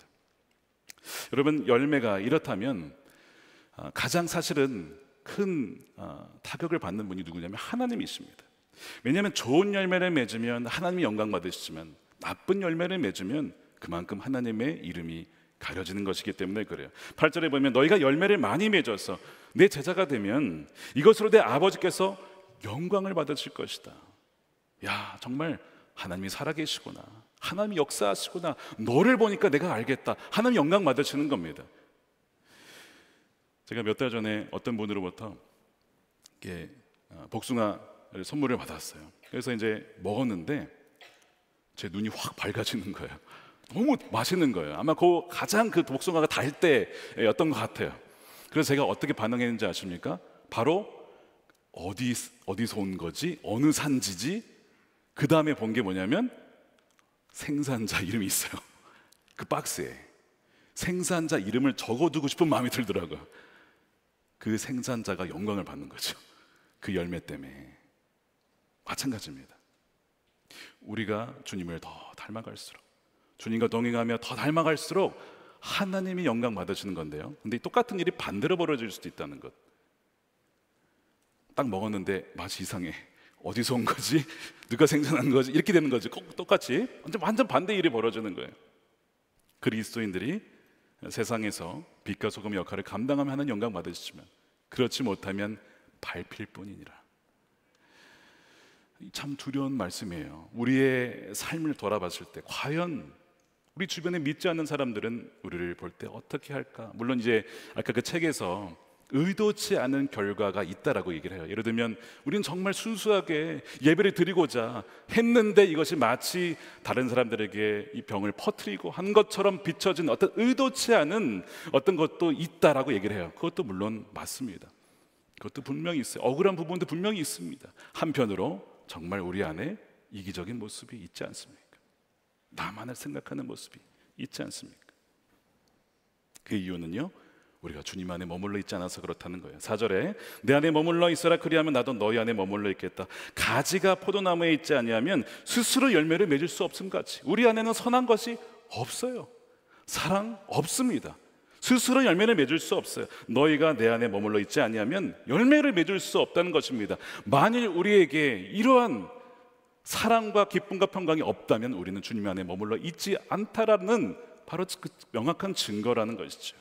여러분, 열매가 이렇다면 가장 사실은 큰 타격을 받는 분이 누구냐면 하나님이십니다. 왜냐하면 좋은 열매를 맺으면 하나님이 영광 받으시지만, 나쁜 열매를 맺으면 그만큼 하나님의 이름이 가려지는 것이기 때문에 그래요. 8절에 보면 너희가 열매를 많이 맺어서 내 제자가 되면 이것으로 내 아버지께서 영광을 받으실 것이다. 야, 정말 하나님이 살아계시구나, 하나님이 역사하시구나, 너를 보니까 내가 알겠다. 하나님 영광 받으시는 겁니다. 제가 몇 달 전에 어떤 분으로부터 복숭아를 선물을 받았어요. 그래서 이제 먹었는데 제 눈이 확 밝아지는 거예요. 너무 맛있는 거예요. 아마 가장 그 복숭아가 달 때였던 것 같아요. 그래서 제가 어떻게 반응했는지 아십니까? 바로 어디서 온 거지? 어느 산지지? 그 다음에 본 게 뭐냐면 생산자 이름이 있어요. 그 박스에 생산자 이름을 적어두고 싶은 마음이 들더라고요. 그 생산자가 영광을 받는 거죠. 그 열매 때문에. 마찬가지입니다. 우리가 주님을 더 닮아갈수록, 주님과 동행하며 더 닮아갈수록 하나님이 영광 받으시는 건데요, 근데 똑같은 일이 반대로 벌어질 수도 있다는 것. 딱 먹었는데 맛이 이상해. 어디서 온 거지? 누가 생산한 거지? 이렇게 되는 거지. 똑같이 완전 반대 일이 벌어지는 거예요. 그리스도인들이 세상에서 빛과 소금의 역할을 감당하며 하는 영광 받으시지만, 그렇지 못하면 밟힐 뿐이니라. 참 두려운 말씀이에요. 우리의 삶을 돌아봤을 때 과연 우리 주변에 믿지 않는 사람들은 우리를 볼 때 어떻게 할까? 물론 이제 아까 그 책에서 의도치 않은 결과가 있다라고 얘기를 해요. 예를 들면 우리는 정말 순수하게 예배를 드리고자 했는데 이것이 마치 다른 사람들에게 이 병을 퍼뜨리고 한 것처럼 비춰진 어떤 의도치 않은 어떤 것도 있다라고 얘기를 해요. 그것도 물론 맞습니다. 그것도 분명히 있어요. 억울한 부분도 분명히 있습니다. 한편으로 정말 우리 안에 이기적인 모습이 있지 않습니까? 나만을 생각하는 모습이 있지 않습니까? 그 이유는요, 우리가 주님 안에 머물러 있지 않아서 그렇다는 거예요. 4절에 내 안에 머물러 있어라, 그리하면 나도 너희 안에 머물러 있겠다. 가지가 포도나무에 있지 아니하면 스스로 열매를 맺을 수 없음 같이 우리 안에는 선한 것이 없어요. 사랑 없습니다. 스스로 열매를 맺을 수 없어요. 너희가 내 안에 머물러 있지 아니하면 열매를 맺을 수 없다는 것입니다. 만일 우리에게 이러한 사랑과 기쁨과 평강이 없다면 우리는 주님 안에 머물러 있지 않다라는 바로 그 명확한 증거라는 것이죠.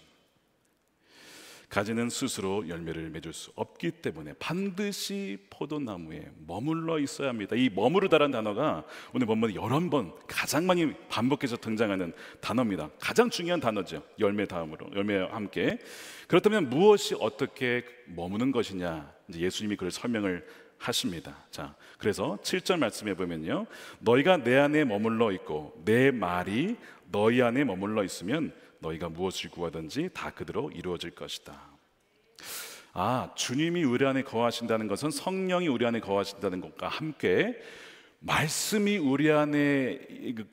가지는 스스로 열매를 맺을 수 없기 때문에 반드시 포도나무에 머물러 있어야 합니다. 이 머무르다라는 단어가 오늘 본문에 11번 가장 많이 반복해서 등장하는 단어입니다. 가장 중요한 단어죠. 열매 다음으로, 열매와 함께. 그렇다면 무엇이 어떻게 머무는 것이냐, 이제 예수님이 그걸 설명을 하십니다. 자, 그래서 7절 말씀해 보면요, 너희가 내 안에 머물러 있고 내 말이 너희 안에 머물러 있으면 너희가 무엇을 구하든지 다 그대로 이루어질 것이다. 주님이 우리 안에 거하신다는 것은 성령이 우리 안에 거하신다는 것과 함께 말씀이 우리 안에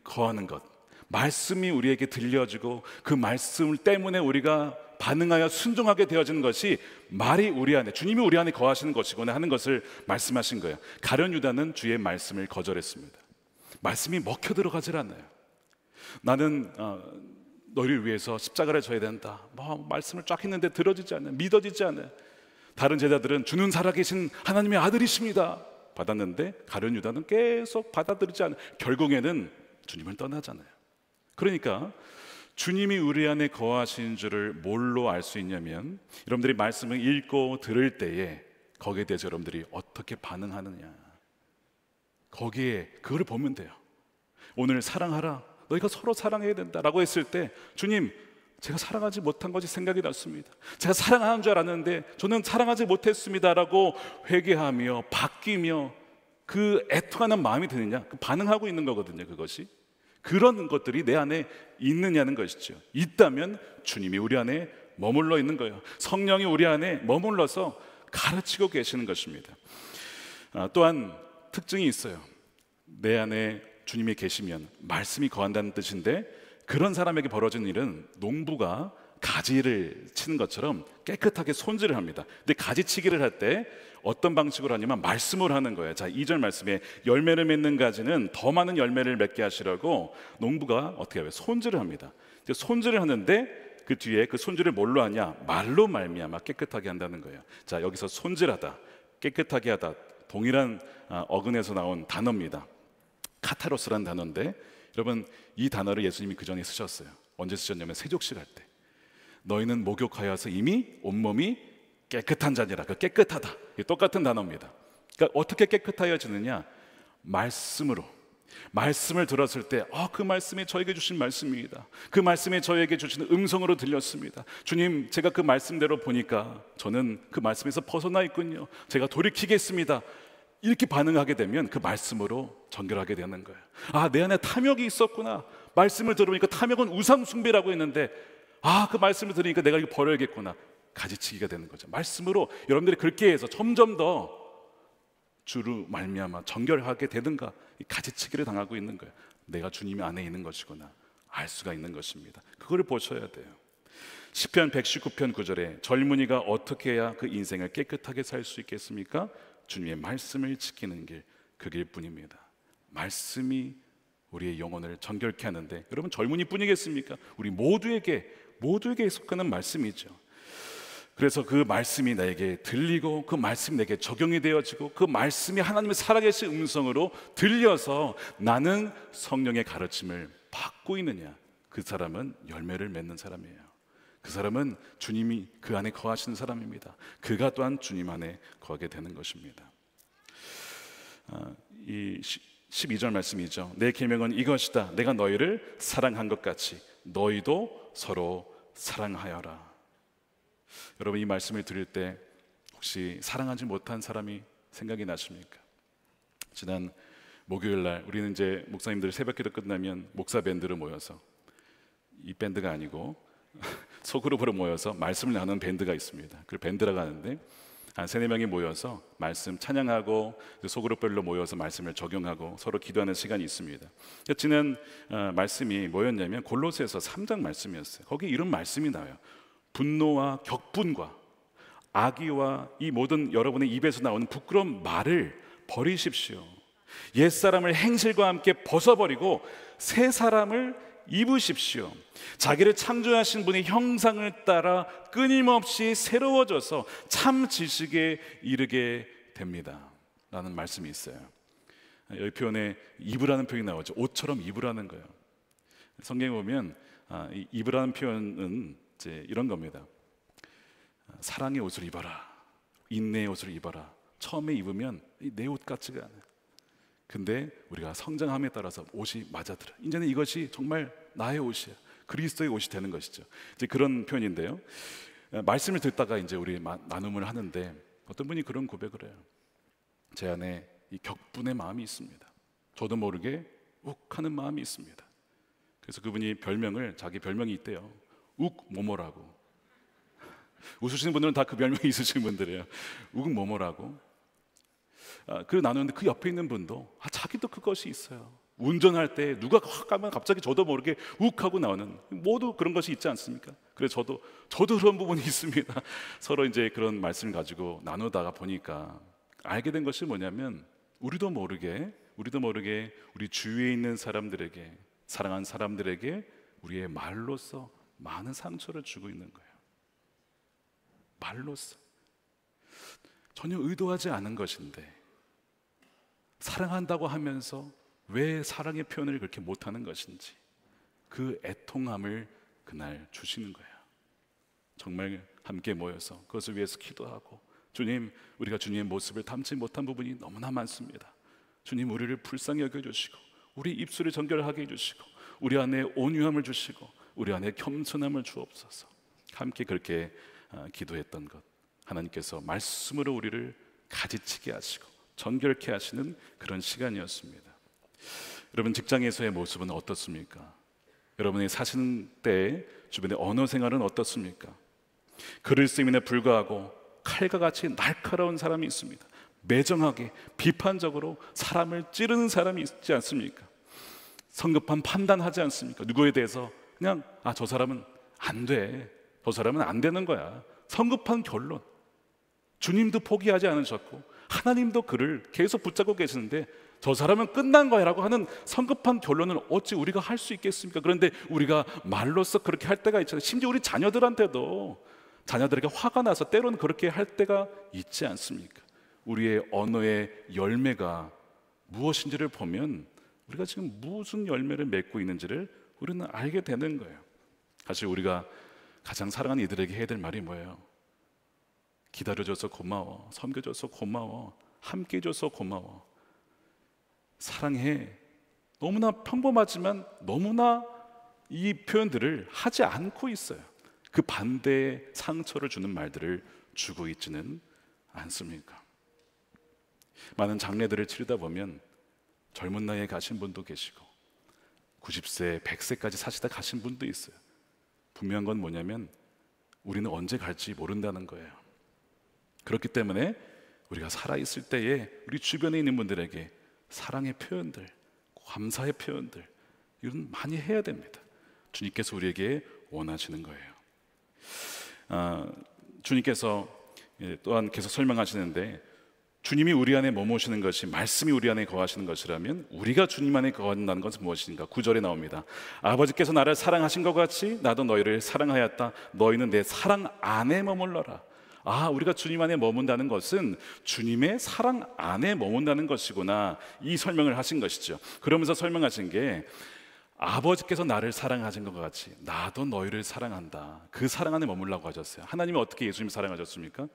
거하는 것, 말씀이 우리에게 들려지고 그 말씀 때문에 우리가 반응하여 순종하게 되어지는 것이 말이 우리 안에, 주님이 우리 안에 거하시는 것이구나 하는 것을 말씀하신 거예요. 가룟 유다는 주의 말씀을 거절했습니다. 말씀이 먹혀 들어가질 않아요. 나는 너희를 위해서 십자가를 져야 된다, 말씀을 쫙 했는데 들어지지 않아요. 믿어지지 않아요. 다른 제자들은 주는 살아계신 하나님의 아들이십니다 받았는데 가룟 유다는 계속 받아들이지 않아요. 결국에는 주님을 떠나잖아요. 그러니까 주님이 우리 안에 거하신 줄을 뭘로 알 수 있냐면, 여러분들이 말씀을 읽고 들을 때에 거기에 대해서 여러분들이 어떻게 반응하느냐, 거기에 그걸 보면 돼요. 오늘 사랑하라, 너희가 서로 사랑해야 된다라고 했을 때, 주님, 제가 사랑하지 못한 것이 생각이 났습니다. 제가 사랑하는 줄 알았는데 저는 사랑하지 못했습니다라고 회개하며 바뀌며 그 애통하는 마음이 드느냐, 그 반응하고 있는 거거든요. 그것이 그런 것들이 내 안에 있느냐는 것이죠. 있다면 주님이 우리 안에 머물러 있는 거예요. 성령이 우리 안에 머물러서 가르치고 계시는 것입니다. 또한 특징이 있어요. 내 안에 주님이 계시면 말씀이 거한다는 뜻인데, 그런 사람에게 벌어지는 일은 농부가 가지를 치는 것처럼 깨끗하게 손질을 합니다. 근데 가지치기를 할 때 어떤 방식으로 하냐면 말씀을 하는 거예요. 자, 2절 말씀에 열매를 맺는 가지는 더 많은 열매를 맺게 하시라고 농부가 어떻게 해요? 손질을 합니다. 이제 손질을 하는데 그 뒤에 그 손질을 뭘로 하냐? 말로 말미암아 깨끗하게 한다는 거예요. 자, 여기서 손질하다, 깨끗하게 하다, 동일한 어근에서 나온 단어입니다. 카타로스라는 단어인데, 여러분 이 단어를 예수님이 그 전에 쓰셨어요. 언제 쓰셨냐면 세족식 할 때. 너희는 목욕하여서 이미 온몸이 깨끗한 자니라. 그 깨끗하다, 똑같은 단어입니다. 그러니까 어떻게 깨끗하여지느냐? 말씀으로. 말씀을 들었을 때 그 말씀이 저에게 주신 말씀입니다. 그 말씀이 저에게 주시는 음성으로 들렸습니다. 주님, 제가 그 말씀대로 보니까 저는 그 말씀에서 벗어나 있군요. 제가 돌이키겠습니다. 이렇게 반응하게 되면 그 말씀으로 전결하게 되는 거예요. 내 안에 탐욕이 있었구나. 말씀을 들으니까 탐욕은 우상 숭배라고 했는데 그 말씀을 들으니까 내가 이거 버려야겠구나. 가지치기가 되는 거죠. 말씀으로 여러분들이 그렇게 해서 점점 더 주로 말미암아 정결하게 되든가 가지치기를 당하고 있는 거예요. 내가 주님 안에 있는 것이구나 알 수가 있는 것입니다. 그거를 보셔야 돼요. 시편 119편 9절에 젊은이가 어떻게 해야 그 인생을 깨끗하게 살 수 있겠습니까? 주님의 말씀을 지키는 길, 그 길뿐입니다. 말씀이 우리의 영혼을 정결케 하는데, 여러분 젊은이 뿐이겠습니까? 우리 모두에게 속하는 말씀이죠. 그래서 그 말씀이 나에게 들리고 그 말씀이 내게 적용이 되어지고 그 말씀이 하나님의 살아계신 음성으로 들려서 나는 성령의 가르침을 받고 있느냐, 그 사람은 열매를 맺는 사람이에요. 그 사람은 주님이 그 안에 거하시는 사람입니다. 그가 또한 주님 안에 거하게 되는 것입니다. 이 12절 말씀이죠. 내 계명은 이것이다. 내가 너희를 사랑한 것 같이 너희도 서로 사랑하여라. 여러분 이 말씀을 들을 때 혹시 사랑하지 못한 사람이 생각이 나십니까? 지난 목요일 날 우리는 이제 목사님들 새벽기도 끝나면 목사 밴드로 모여서, 이 밴드가 아니고 소그룹으로 모여서 말씀을 나누는 밴드가 있습니다. 그걸 밴드라고 하는데 한 3-4명이 모여서 말씀 찬양하고 소그룹별로 모여서 말씀을 적용하고 서로 기도하는 시간이 있습니다. 지난 말씀이 뭐였냐면 골로새서 3장 말씀이었어요. 거기 이런 말씀이 나와요. 분노와 격분과 악의와 이 모든 여러분의 입에서 나오는 부끄러운 말을 버리십시오. 옛사람을 행실과 함께 벗어버리고 새 사람을 입으십시오. 자기를 창조하신 분의 형상을 따라 끊임없이 새로워져서 참 지식에 이르게 됩니다 라는 말씀이 있어요. 여기 표현에 입으라는 표현이 나오죠. 옷처럼 입으라는 거예요. 성경에 보면 이 입으라는 표현은 이제 이런 겁니다. 사랑의 옷을 입어라, 인내의 옷을 입어라. 처음에 입으면 내 옷 같지가 않아요. 근데 우리가 성장함에 따라서 옷이 맞아들어. 이제는 이것이 정말 나의 옷이야, 그리스도의 옷이 되는 것이죠. 이제 그런 표현인데요. 말씀을 듣다가 이제 우리 나눔을 하는데 어떤 분이 그런 고백을 해요. 제 안에 이 격분의 마음이 있습니다. 저도 모르게 욱하는 마음이 있습니다. 그래서 그분이 자기 별명이 있대요. 욱모모라고. 웃으시는 분들은 다 그 별명이 있으신 분들이에요. 욱모모라고. 그 나누는데 그 옆에 있는 분도 자기도 그것이 있어요. 운전할 때 누가 확 가면 갑자기 저도 모르게 욱하고 나오는, 모두 그런 것이 있지 않습니까? 그래서 저도 그런 부분이 있습니다. 서로 이제 그런 말씀을 가지고 나누다가 보니까 알게 된 것이 뭐냐면 우리도 모르게 우리 주위에 있는 사람들에게, 사랑하는 사람들에게 우리의 말로써 많은 상처를 주고 있는 거예요. 말로써 전혀 의도하지 않은 것인데 사랑한다고 하면서 왜 사랑의 표현을 그렇게 못하는 것인지 그 애통함을 그날 주시는 거예요. 정말 함께 모여서 그것을 위해서 기도하고, 주님, 우리가 주님의 모습을 담지 못한 부분이 너무나 많습니다. 주님, 우리를 불쌍히 여겨주시고 우리 입술을 정결하게 해주시고 우리 안에 온유함을 주시고 우리 안에 겸손함을 주옵소서. 함께 그렇게 기도했던 것, 하나님께서 말씀으로 우리를 가지치게 하시고 정결케 하시는 그런 시간이었습니다. 여러분, 직장에서의 모습은 어떻습니까? 여러분이 사시는 때 주변의 언어 생활은 어떻습니까? 글을 쓰임에 불구하고 칼과 같이 날카로운 사람이 있습니다. 매정하게 비판적으로 사람을 찌르는 사람이 있지 않습니까? 성급한 판단하지 않습니까? 누구에 대해서 그냥 저 사람은 안 돼, 저 사람은 안 되는 거야, 성급한 결론. 주님도 포기하지 않으셨고 하나님도 그를 계속 붙잡고 계시는데 저 사람은 끝난 거야 라고 하는 성급한 결론을 어찌 우리가 할 수 있겠습니까? 그런데 우리가 말로써 그렇게 할 때가 있잖아요. 심지어 우리 자녀들한테도, 자녀들에게 화가 나서 때로는 그렇게 할 때가 있지 않습니까? 우리의 언어의 열매가 무엇인지를 보면 우리가 지금 무슨 열매를 맺고 있는지를 우리는 알게 되는 거예요. 사실 우리가 가장 사랑하는 이들에게 해야 될 말이 뭐예요? 기다려줘서 고마워, 섬겨줘서 고마워, 함께해줘서 고마워, 사랑해. 너무나 평범하지만 너무나 이 표현들을 하지 않고 있어요. 그 반대의 상처를 주는 말들을 주고 있지는 않습니까? 많은 장례들을 치르다 보면 젊은 나이에 가신 분도 계시고 90세, 100세까지 사시다 가신 분도 있어요. 분명한 건 뭐냐면 우리는 언제 갈지 모른다는 거예요. 그렇기 때문에 우리가 살아있을 때에 우리 주변에 있는 분들에게 사랑의 표현들, 감사의 표현들, 이런 많이 해야 됩니다. 주님께서 우리에게 원하시는 거예요. 주님께서 또한 계속 설명하시는데, 주님이 우리 안에 머무시는 것이, 말씀이 우리 안에 거하시는 것이라면 우리가 주님 안에 거한다는 것은 무엇인가? 9절에 나옵니다. 아버지께서 나를 사랑하신 것 같이 나도 너희를 사랑하였다. 너희는 내 사랑 안에 머물러라. 우리가 주님 안에 머문다는 것은 주님의 사랑 안에 머문다는 것이구나, 이 설명을 하신 것이죠. 그러면서 설명하신 게, 아버지께서 나를 사랑하신 것 같이 나도 너희를 사랑한다. 그 사랑 안에 머물라고 하셨어요. 하나님이 어떻게 예수님 사랑하셨습니까?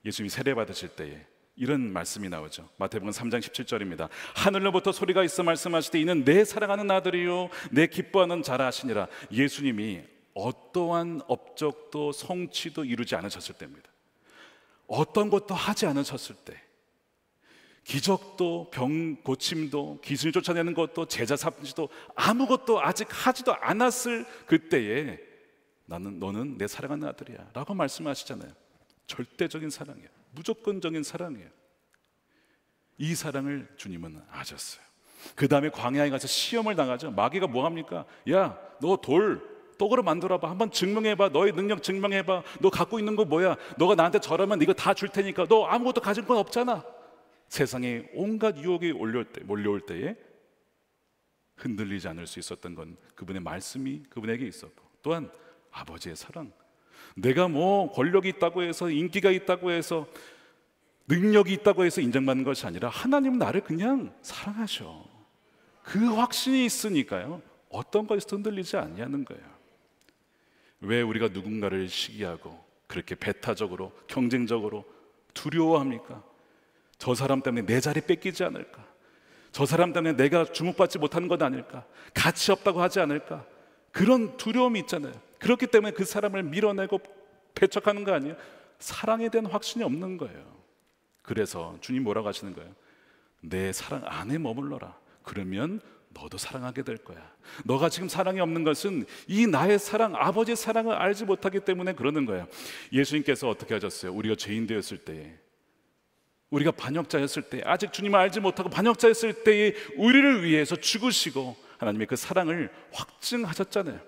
예수님이 세례 받으실 때에 이런 말씀이 나오죠. 마태복음 3장 17절입니다. 하늘로부터 소리가 있어 말씀하시되 이는 내 사랑하는 아들이요 내 기뻐하는 자라 하시니라. 예수님이 어떠한 업적도 성취도 이루지 않으셨을 때입니다. 어떤 것도 하지 않으셨을 때, 기적도 병 고침도 기술을 쫓아내는 것도 제자 삼지도 아무것도 아직 하지도 않았을 그때에 너는 내 사랑하는 아들이야 라고 말씀하시잖아요. 절대적인 사랑이에요. 무조건적인 사랑이에요. 이 사랑을 주님은 아셨어요. 그 다음에 광야에 가서 시험을 당하죠. 마귀가 뭐 합니까? 야, 너 떡으로 만들어봐. 한번 증명해봐. 너의 능력 증명해봐. 너 갖고 있는 거 뭐야? 너가 나한테 절하면 이거 다 줄 테니까. 너 아무것도 가진 건 없잖아. 세상에 온갖 유혹이 몰려올 때에 흔들리지 않을 수 있었던 건 그분의 말씀이 그분에게 있었고, 또한 아버지의 사랑. 내가 뭐 권력이 있다고 해서, 인기가 있다고 해서, 능력이 있다고 해서 인정받는 것이 아니라 하나님은 나를 그냥 사랑하셔. 그 확신이 있으니까요, 어떤 것에서 흔들리지 않냐는 거예요. 왜 우리가 누군가를 시기하고 그렇게 배타적으로, 경쟁적으로 두려워합니까? 저 사람 때문에 내 자리 뺏기지 않을까? 저 사람 때문에 내가 주목받지 못하는 것 아닐까? 가치 없다고 하지 않을까? 그런 두려움이 있잖아요. 그렇기 때문에 그 사람을 밀어내고 배척하는 거 아니에요? 사랑에 대한 확신이 없는 거예요. 그래서 주님 뭐라고 하시는 거예요? 내 사랑 안에 머물러라. 그러면 너도 사랑하게 될 거야. 너가 지금 사랑이 없는 것은 이 나의 사랑, 아버지의 사랑을 알지 못하기 때문에 그러는 거예요. 예수님께서 어떻게 하셨어요? 우리가 죄인 되었을 때에, 우리가 반역자였을 때, 아직 주님을 알지 못하고 반역자였을 때에 우리를 위해서 죽으시고 하나님의 그 사랑을 확증하셨잖아요.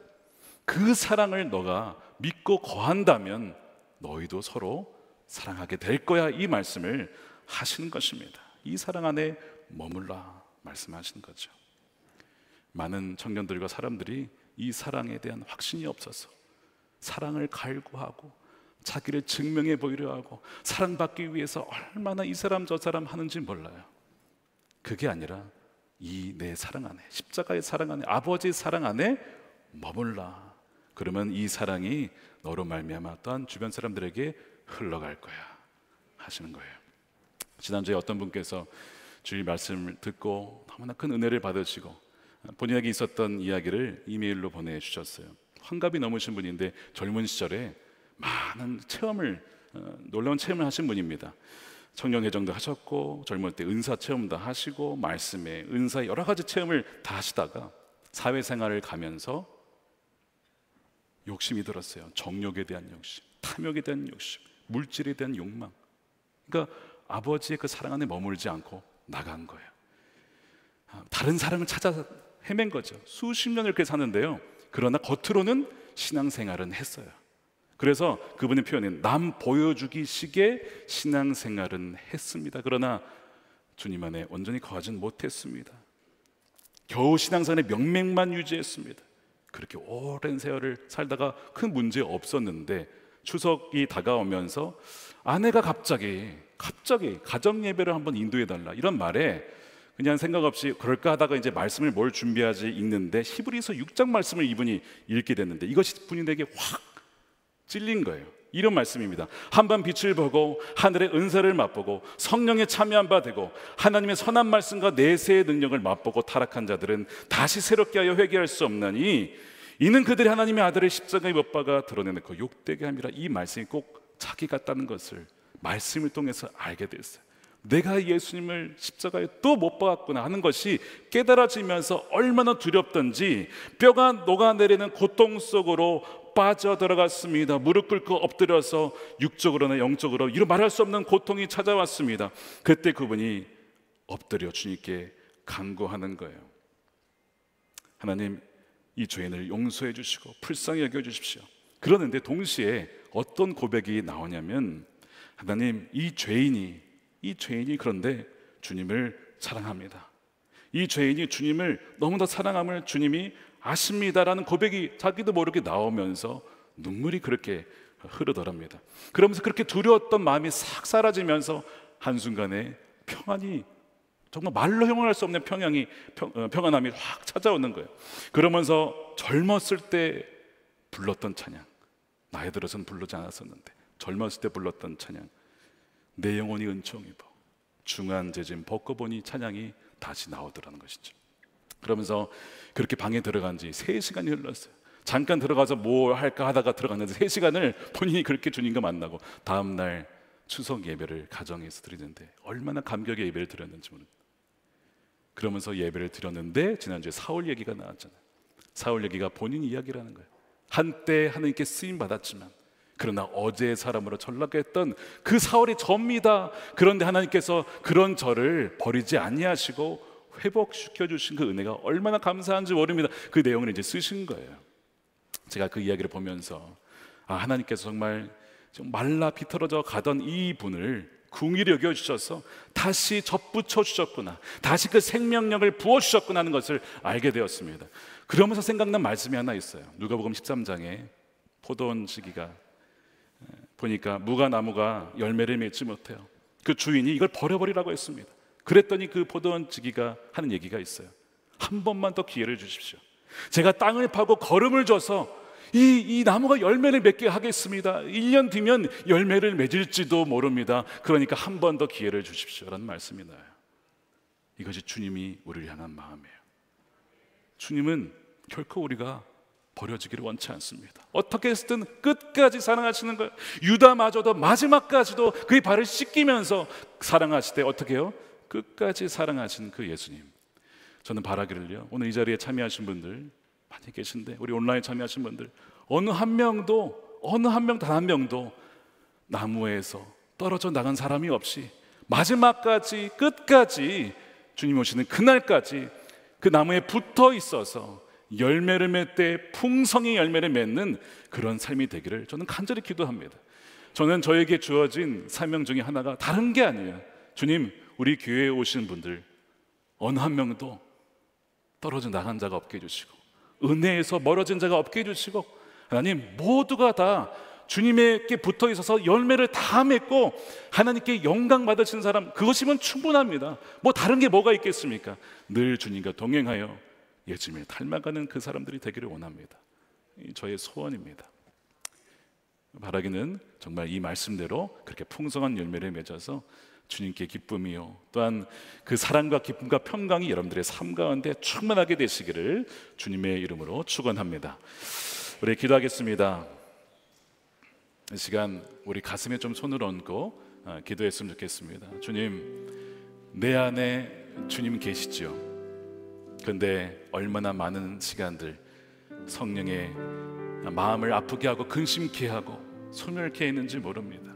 그 사랑을 너가 믿고 거한다면 너희도 서로 사랑하게 될 거야. 이 말씀을 하시는 것입니다. 이 사랑 안에 머물라 말씀하시는 거죠. 많은 청년들과 사람들이 이 사랑에 대한 확신이 없어서 사랑을 갈구하고 자기를 증명해 보이려 하고 사랑받기 위해서 얼마나 이 사람 저 사람 하는지 몰라요. 그게 아니라 이 내 사랑 안에, 십자가의 사랑 안에, 아버지의 사랑 안에 머물라. 그러면 이 사랑이 너로 말미암아 또한 주변 사람들에게 흘러갈 거야 하시는 거예요. 지난주에 어떤 분께서 주의 말씀을 듣고 너무나 큰 은혜를 받으시고 본인에게 있었던 이야기를 이메일로 보내주셨어요. 환갑이 넘으신 분인데 젊은 시절에 많은 체험을, 놀라운 체험을 하신 분입니다. 청년회정도 하셨고 젊을 때 은사 체험도 하시고 말씀에 은사의 여러 가지 체험을 다 하시다가 사회생활을 가면서 욕심이 들었어요. 정욕에 대한 욕심, 탐욕에 대한 욕심, 물질에 대한 욕망. 그러니까 아버지의 그 사랑 안에 머물지 않고 나간 거예요. 다른 사랑을 찾아 헤맨 거죠. 수십 년을 그렇게 사는데요. 그러나 겉으로는 신앙생활은 했어요. 그래서 그분의 표현은 남 보여주기 식의 신앙생활은 했습니다. 그러나 주님 안에 온전히 거하지는 못했습니다. 겨우 신앙생활의 명맥만 유지했습니다. 그렇게 오랜 세월을 살다가 큰 문제 없었는데 추석이 다가오면서 아내가 갑자기 가정 예배를 한번 인도해 달라 이런 말에 그냥 생각 없이 그럴까 하다가 이제 말씀을 뭘 준비하지 읽는데 히브리서 6장 말씀을 이분이 읽게 됐는데 이것이 본인에게 확 찔린 거예요. 이런 말씀입니다. 한번 빛을 보고 하늘의 은사를 맛보고 성령에 참여한 바 되고 하나님의 선한 말씀과 내세의 능력을 맛보고 타락한 자들은 다시 새롭게 하여 회개할 수 없나니 이는 그들이 하나님의 아들을 십자가에 못 박아 드러내놓고 욕되게 함이라. 이 말씀이 꼭 자기 같다는 것을 말씀을 통해서 알게 됐어요. 내가 예수님을 십자가에 또 못 박았구나 하는 것이 깨달아지면서 얼마나 두렵던지 뼈가 녹아내리는 고통 속으로 빠져들어갔습니다. 무릎 꿇고 엎드려서 육적으로나 영적으로 이루 말할 수 없는 고통이 찾아왔습니다. 그때 그분이 엎드려 주님께 간구하는 거예요. 하나님, 이 죄인을 용서해 주시고 불쌍히 여겨 주십시오. 그러는데 동시에 어떤 고백이 나오냐면 하나님, 이 죄인이 그런데 주님을 사랑합니다. 이 죄인이 주님을 너무나 사랑함을 주님이 아십니다라는 고백이 자기도 모르게 나오면서 눈물이 그렇게 흐르더랍니다. 그러면서 그렇게 두려웠던 마음이 싹 사라지면서 한순간에 평안이, 정말 말로 형용할 수 없는 평안함이 확 찾아오는 거예요. 그러면서 젊었을 때 불렀던 찬양, 나이 들어서는 부르지 않았었는데 젊었을 때 불렀던 찬양, 내 영혼이 은총 입어 중한 재짐 벗고 보니 찬양이 다시 나오더라는 것이죠. 그러면서 그렇게 방에 들어간 지 3시간이 흘렀어요. 잠깐 들어가서 뭐 할까 하다가 들어갔는데 3시간을 본인이 그렇게 주님과 만나고 다음날 추석 예배를 가정에서 드리는데 얼마나 감격의 예배를 드렸는지 모릅니다. 그러면서 예배를 드렸는데 지난주에 사울 얘기가 나왔잖아요. 사울 얘기가 본인 이야기라는 거예요. 한때 하나님께 쓰임 받았지만 그러나 어제의 사람으로 전락했던 그 사울이 접니다. 그런데 하나님께서 그런 저를 버리지 아니하시고 회복시켜 주신 그 은혜가 얼마나 감사한지 모릅니다. 그 내용을 이제 쓰신 거예요. 제가 그 이야기를 보면서 하나님께서 정말 좀 말라 비틀어져 가던 이 분을 궁일이 여겨주셔서 다시 접붙여 주셨구나, 다시 그 생명력을 부어주셨구나 하는 것을 알게 되었습니다. 그러면서 생각난 말씀이 하나 있어요. 누가복음 13장에 포도원 시기가 보니까 무화과나무가 열매를 맺지 못해요. 그 주인이 이걸 버려버리라고 했습니다. 그랬더니 그 포도원 지기가 하는 얘기가 있어요. 한 번만 더 기회를 주십시오. 제가 땅을 파고 거름을 줘서 이 나무가 열매를 맺게 하겠습니다. 1년 뒤면 열매를 맺을지도 모릅니다. 그러니까 한 번 더 기회를 주십시오라는 말씀이 나요. 이것이 주님이 우리를 향한 마음이에요. 주님은 결코 우리가 버려지기를 원치 않습니다. 어떻게 했든 끝까지 사랑하시는 거예요. 유다마저도 마지막까지도 그의 발을 씻기면서 사랑하실 때 어떻게 해요? 끝까지 사랑하신 그 예수님. 저는 바라기를요, 오늘 이 자리에 참여하신 분들 많이 계신데, 우리 온라인 참여하신 분들 어느 한 명 단 한 명도 나무에서 떨어져 나간 사람이 없이 마지막까지 끝까지 주님 오시는 그날까지 그 나무에 붙어 있어서 열매를 맺되 풍성히 열매를 맺는 그런 삶이 되기를 저는 간절히 기도합니다. 저는 저에게 주어진 사명 중에 하나가 다른 게 아니에요. 주님, 우리 교회에 오신 분들 어느 한 명도 떨어져 나간 자가 없게 해주시고, 은혜에서 멀어진 자가 없게 해주시고, 하나님 모두가 다 주님에게 붙어 있어서 열매를 다 맺고 하나님께 영광 받으신 사람, 그것이면 충분합니다. 뭐 다른 게 뭐가 있겠습니까? 늘 주님과 동행하여 예수님을 닮아가는 그 사람들이 되기를 원합니다. 저의 소원입니다. 바라기는 정말 이 말씀대로 그렇게 풍성한 열매를 맺어서 주님께 기쁨이요, 또한 그 사랑과 기쁨과 평강이 여러분들의 삶 가운데 충만하게 되시기를 주님의 이름으로 축원합니다. 우리 기도하겠습니다. 이 시간 우리 가슴에 좀 손을 얹고 기도했으면 좋겠습니다. 주님, 내 안에 주님 계시죠? 그런데 얼마나 많은 시간들 성령의 마음을 아프게 하고 근심케 하고 소멸케 했는지 모릅니다.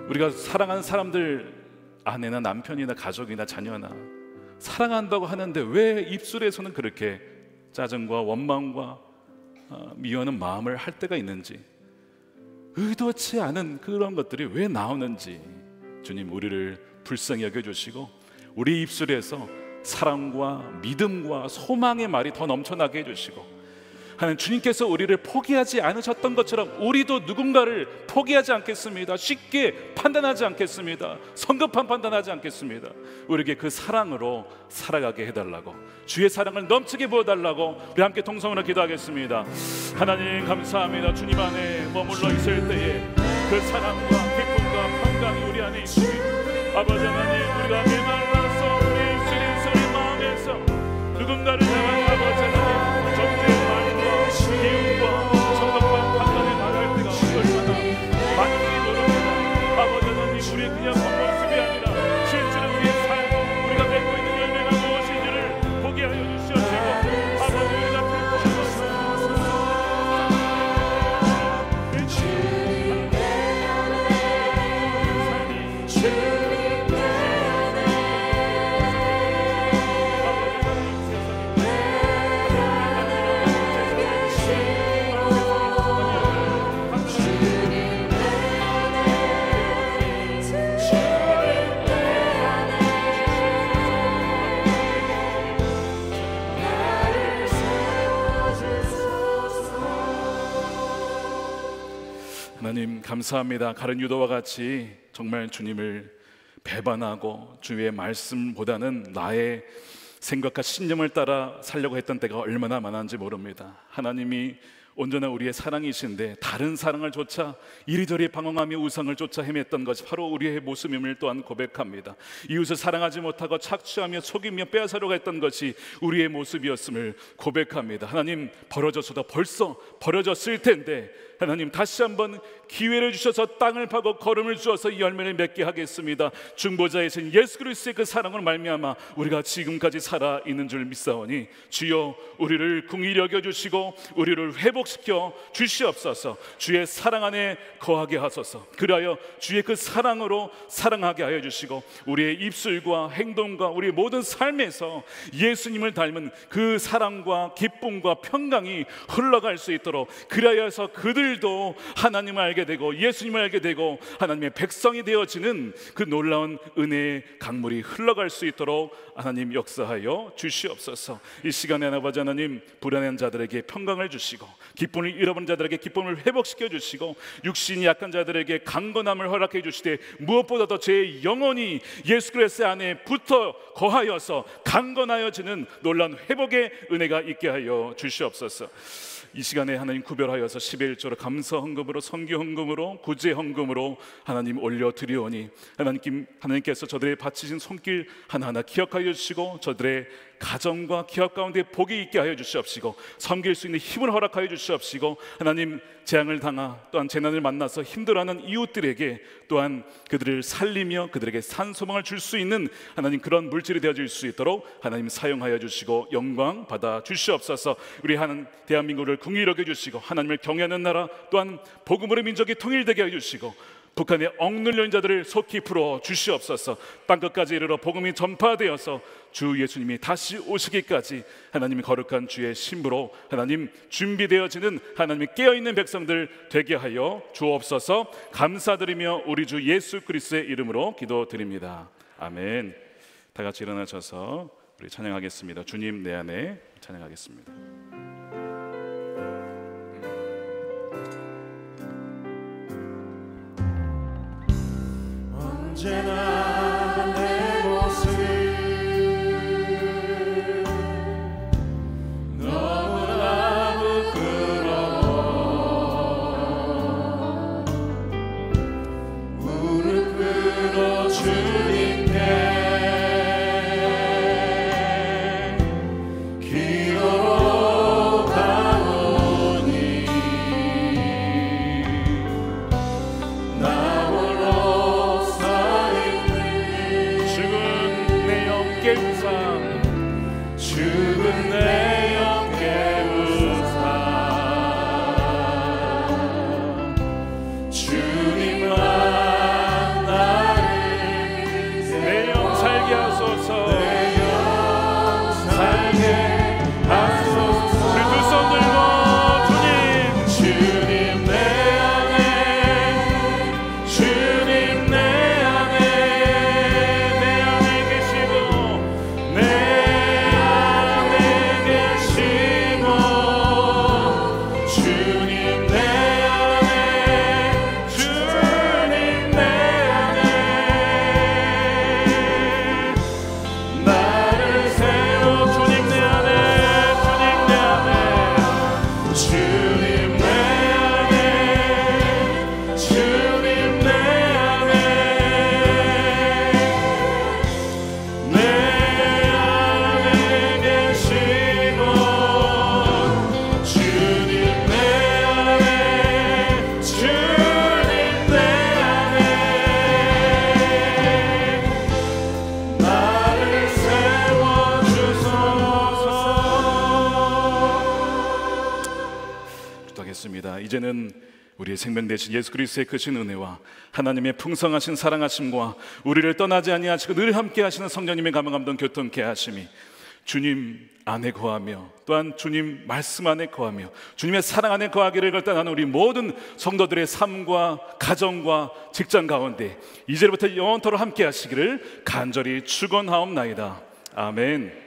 우리가 사랑하는 사람들, 아내나 남편이나 가족이나 자녀나 사랑한다고 하는데 왜 입술에서는 그렇게 짜증과 원망과 미워하는 마음을 할 때가 있는지, 의도치 않은 그런 것들이 왜 나오는지 주님, 우리를 불쌍히 여겨주시고 우리 입술에서 사랑과 믿음과 소망의 말이 더 넘쳐나게 해주시고, 하나님, 주님께서 우리를 포기하지 않으셨던 것처럼 우리도 누군가를 포기하지 않겠습니다. 쉽게 판단하지 않겠습니다. 성급한 판단하지 않겠습니다. 우리에게 그 사랑으로 살아가게 해달라고, 주의 사랑을 넘치게 부어달라고 우리 함께 통성으로 기도하겠습니다. 하나님 감사합니다. 주님 안에 머물러 있을 때에 그 사랑과 기쁨과 평강이 우리 안에 있습니다. 아버지 하나님, 우리가 메말라서 우리 시린 소리 마음에서 누군가를 향한 아버지 하나님 정죄의 말과 기운과 성급한 판단의 말할 때가 얼마나 많은지 모릅니다. 아버지 하나님, 우리 그냥 겉모습이 아니라 실제로 우리의 삶, 우리가 맺고 있는 열매가 무엇인지를 보게 하여 주시옵시고, 아버지 우리가 하나님 감사합니다. 가룟 유다와 같이 정말 주님을 배반하고 주의 말씀보다는 나의 생각과 신념을 따라 살려고 했던 때가 얼마나 많은지 모릅니다. 하나님이 온전한 우리의 사랑이신데 다른 사랑을 쫓아 이리저리 방황하며 우상을 쫓아 헤맸던 것이 바로 우리의 모습임을 또한 고백합니다. 이웃을 사랑하지 못하고 착취하며 속이며 빼앗으려고 했던 것이 우리의 모습이었음을 고백합니다. 하나님, 벌어졌어도 벌써 버려졌을 텐데 하나님 다시 한번 기회를 주셔서 땅을 파고 걸음을 주어서 이 열매를 맺게 하겠습니다. 중보자이신 예수 그리스도의 그 사랑으로 말미암아 우리가 지금까지 살아있는 줄 믿사오니 주여, 우리를 긍휼히 여겨주시고 우리를 회복시켜 주시옵소서. 주의 사랑 안에 거하게 하소서. 그리하여 주의 그 사랑으로 사랑하게 하여 주시고 우리의 입술과 행동과 우리 모든 삶에서 예수님을 닮은 그 사랑과 기쁨과 평강이 흘러갈 수 있도록, 그리하여서 그들 우리들도 하나님을 알게 되고 예수님을 알게 되고 하나님의 백성이 되어지는 그 놀라운 은혜의 강물이 흘러갈 수 있도록 하나님 역사하여 주시옵소서. 이 시간에 아버지 하나님, 불안한 자들에게 평강을 주시고 기쁨을 잃어버린 자들에게 기쁨을 회복시켜 주시고 육신이 약한 자들에게 강건함을 허락해 주시되 무엇보다도 제 영혼이 예수 그리스도 안에 붙어 거하여서 강건하여지는 놀라운 회복의 은혜가 있게 하여 주시옵소서. 이 시간에 하나님 구별하여서 11조로 감사 헌금으로 선교 헌금으로 구제 헌금으로 하나님 올려드리오니 하나님께서 저들의 바치신 손길 하나하나 기억하여 주시고 저들의 가정과 기업 가운데 복이 있게 하여 주시옵시고 섬길 수 있는 힘을 허락하여 주시옵시고 하나님 재앙을 당하 또한 재난을 만나서 힘들어하는 이웃들에게 또한 그들을 살리며 그들에게 산소망을 줄 수 있는 하나님 그런 물질이 되어질 수 있도록 하나님 사용하여 주시고 영광 받아 주시옵소서. 우리 대한민국을 긍휼히 여겨주시고 하나님을 경외하는 나라 또한 복음으로 민족이 통일되게 해주시고 북한의 억눌린 자들을 속히 풀어 주시옵소서. 땅끝까지 이르러 복음이 전파되어서 주 예수님이 다시 오시기까지 하나님이 거룩한 주의 신부로 하나님 준비되어지는 하나님이 깨어있는 백성들 되게 하여 주옵소서. 감사드리며 우리 주 예수 그리스도의 이름으로 기도드립니다. 아멘. 다 같이 일어나셔서 우리 찬양하겠습니다. 주님 내 안에 찬양하겠습니다. 언제나 내 모습 너무나 부끄러워 무릎 꿇어 주님께 기도로 가오니 나 홀로 죽은 내 영 깨우사 주님만 나를 내 영 살게 하소서. 내 영 살게 하소서. 우리 두 손 들고 주님 내 안에 주님 내 안에 계시고 내 안에 계시고 주님 내 안에 주님 내 안에 나를 세워 주님 내 안에 주님 내 안에 주님 내 안에 내 안에 계시고 주님 내 안에 주님 내 안에 나를 세워주소서. 기도하겠습니다. 이제는 우리의 생명 되신 예수 그리스도의 크신 은혜와 하나님의 풍성하신 사랑하심과 우리를 떠나지 아니하시고 늘 함께 하시는 성령님의 감화감동 교통케 하심이 주님 안에 거하며 또한 주님 말씀 안에 거하며 주님의 사랑 안에 거하기를 결단하는 우리 모든 성도들의 삶과 가정과 직장 가운데 이제부터 영원토록 함께 하시기를 간절히 축원하옵나이다. 아멘.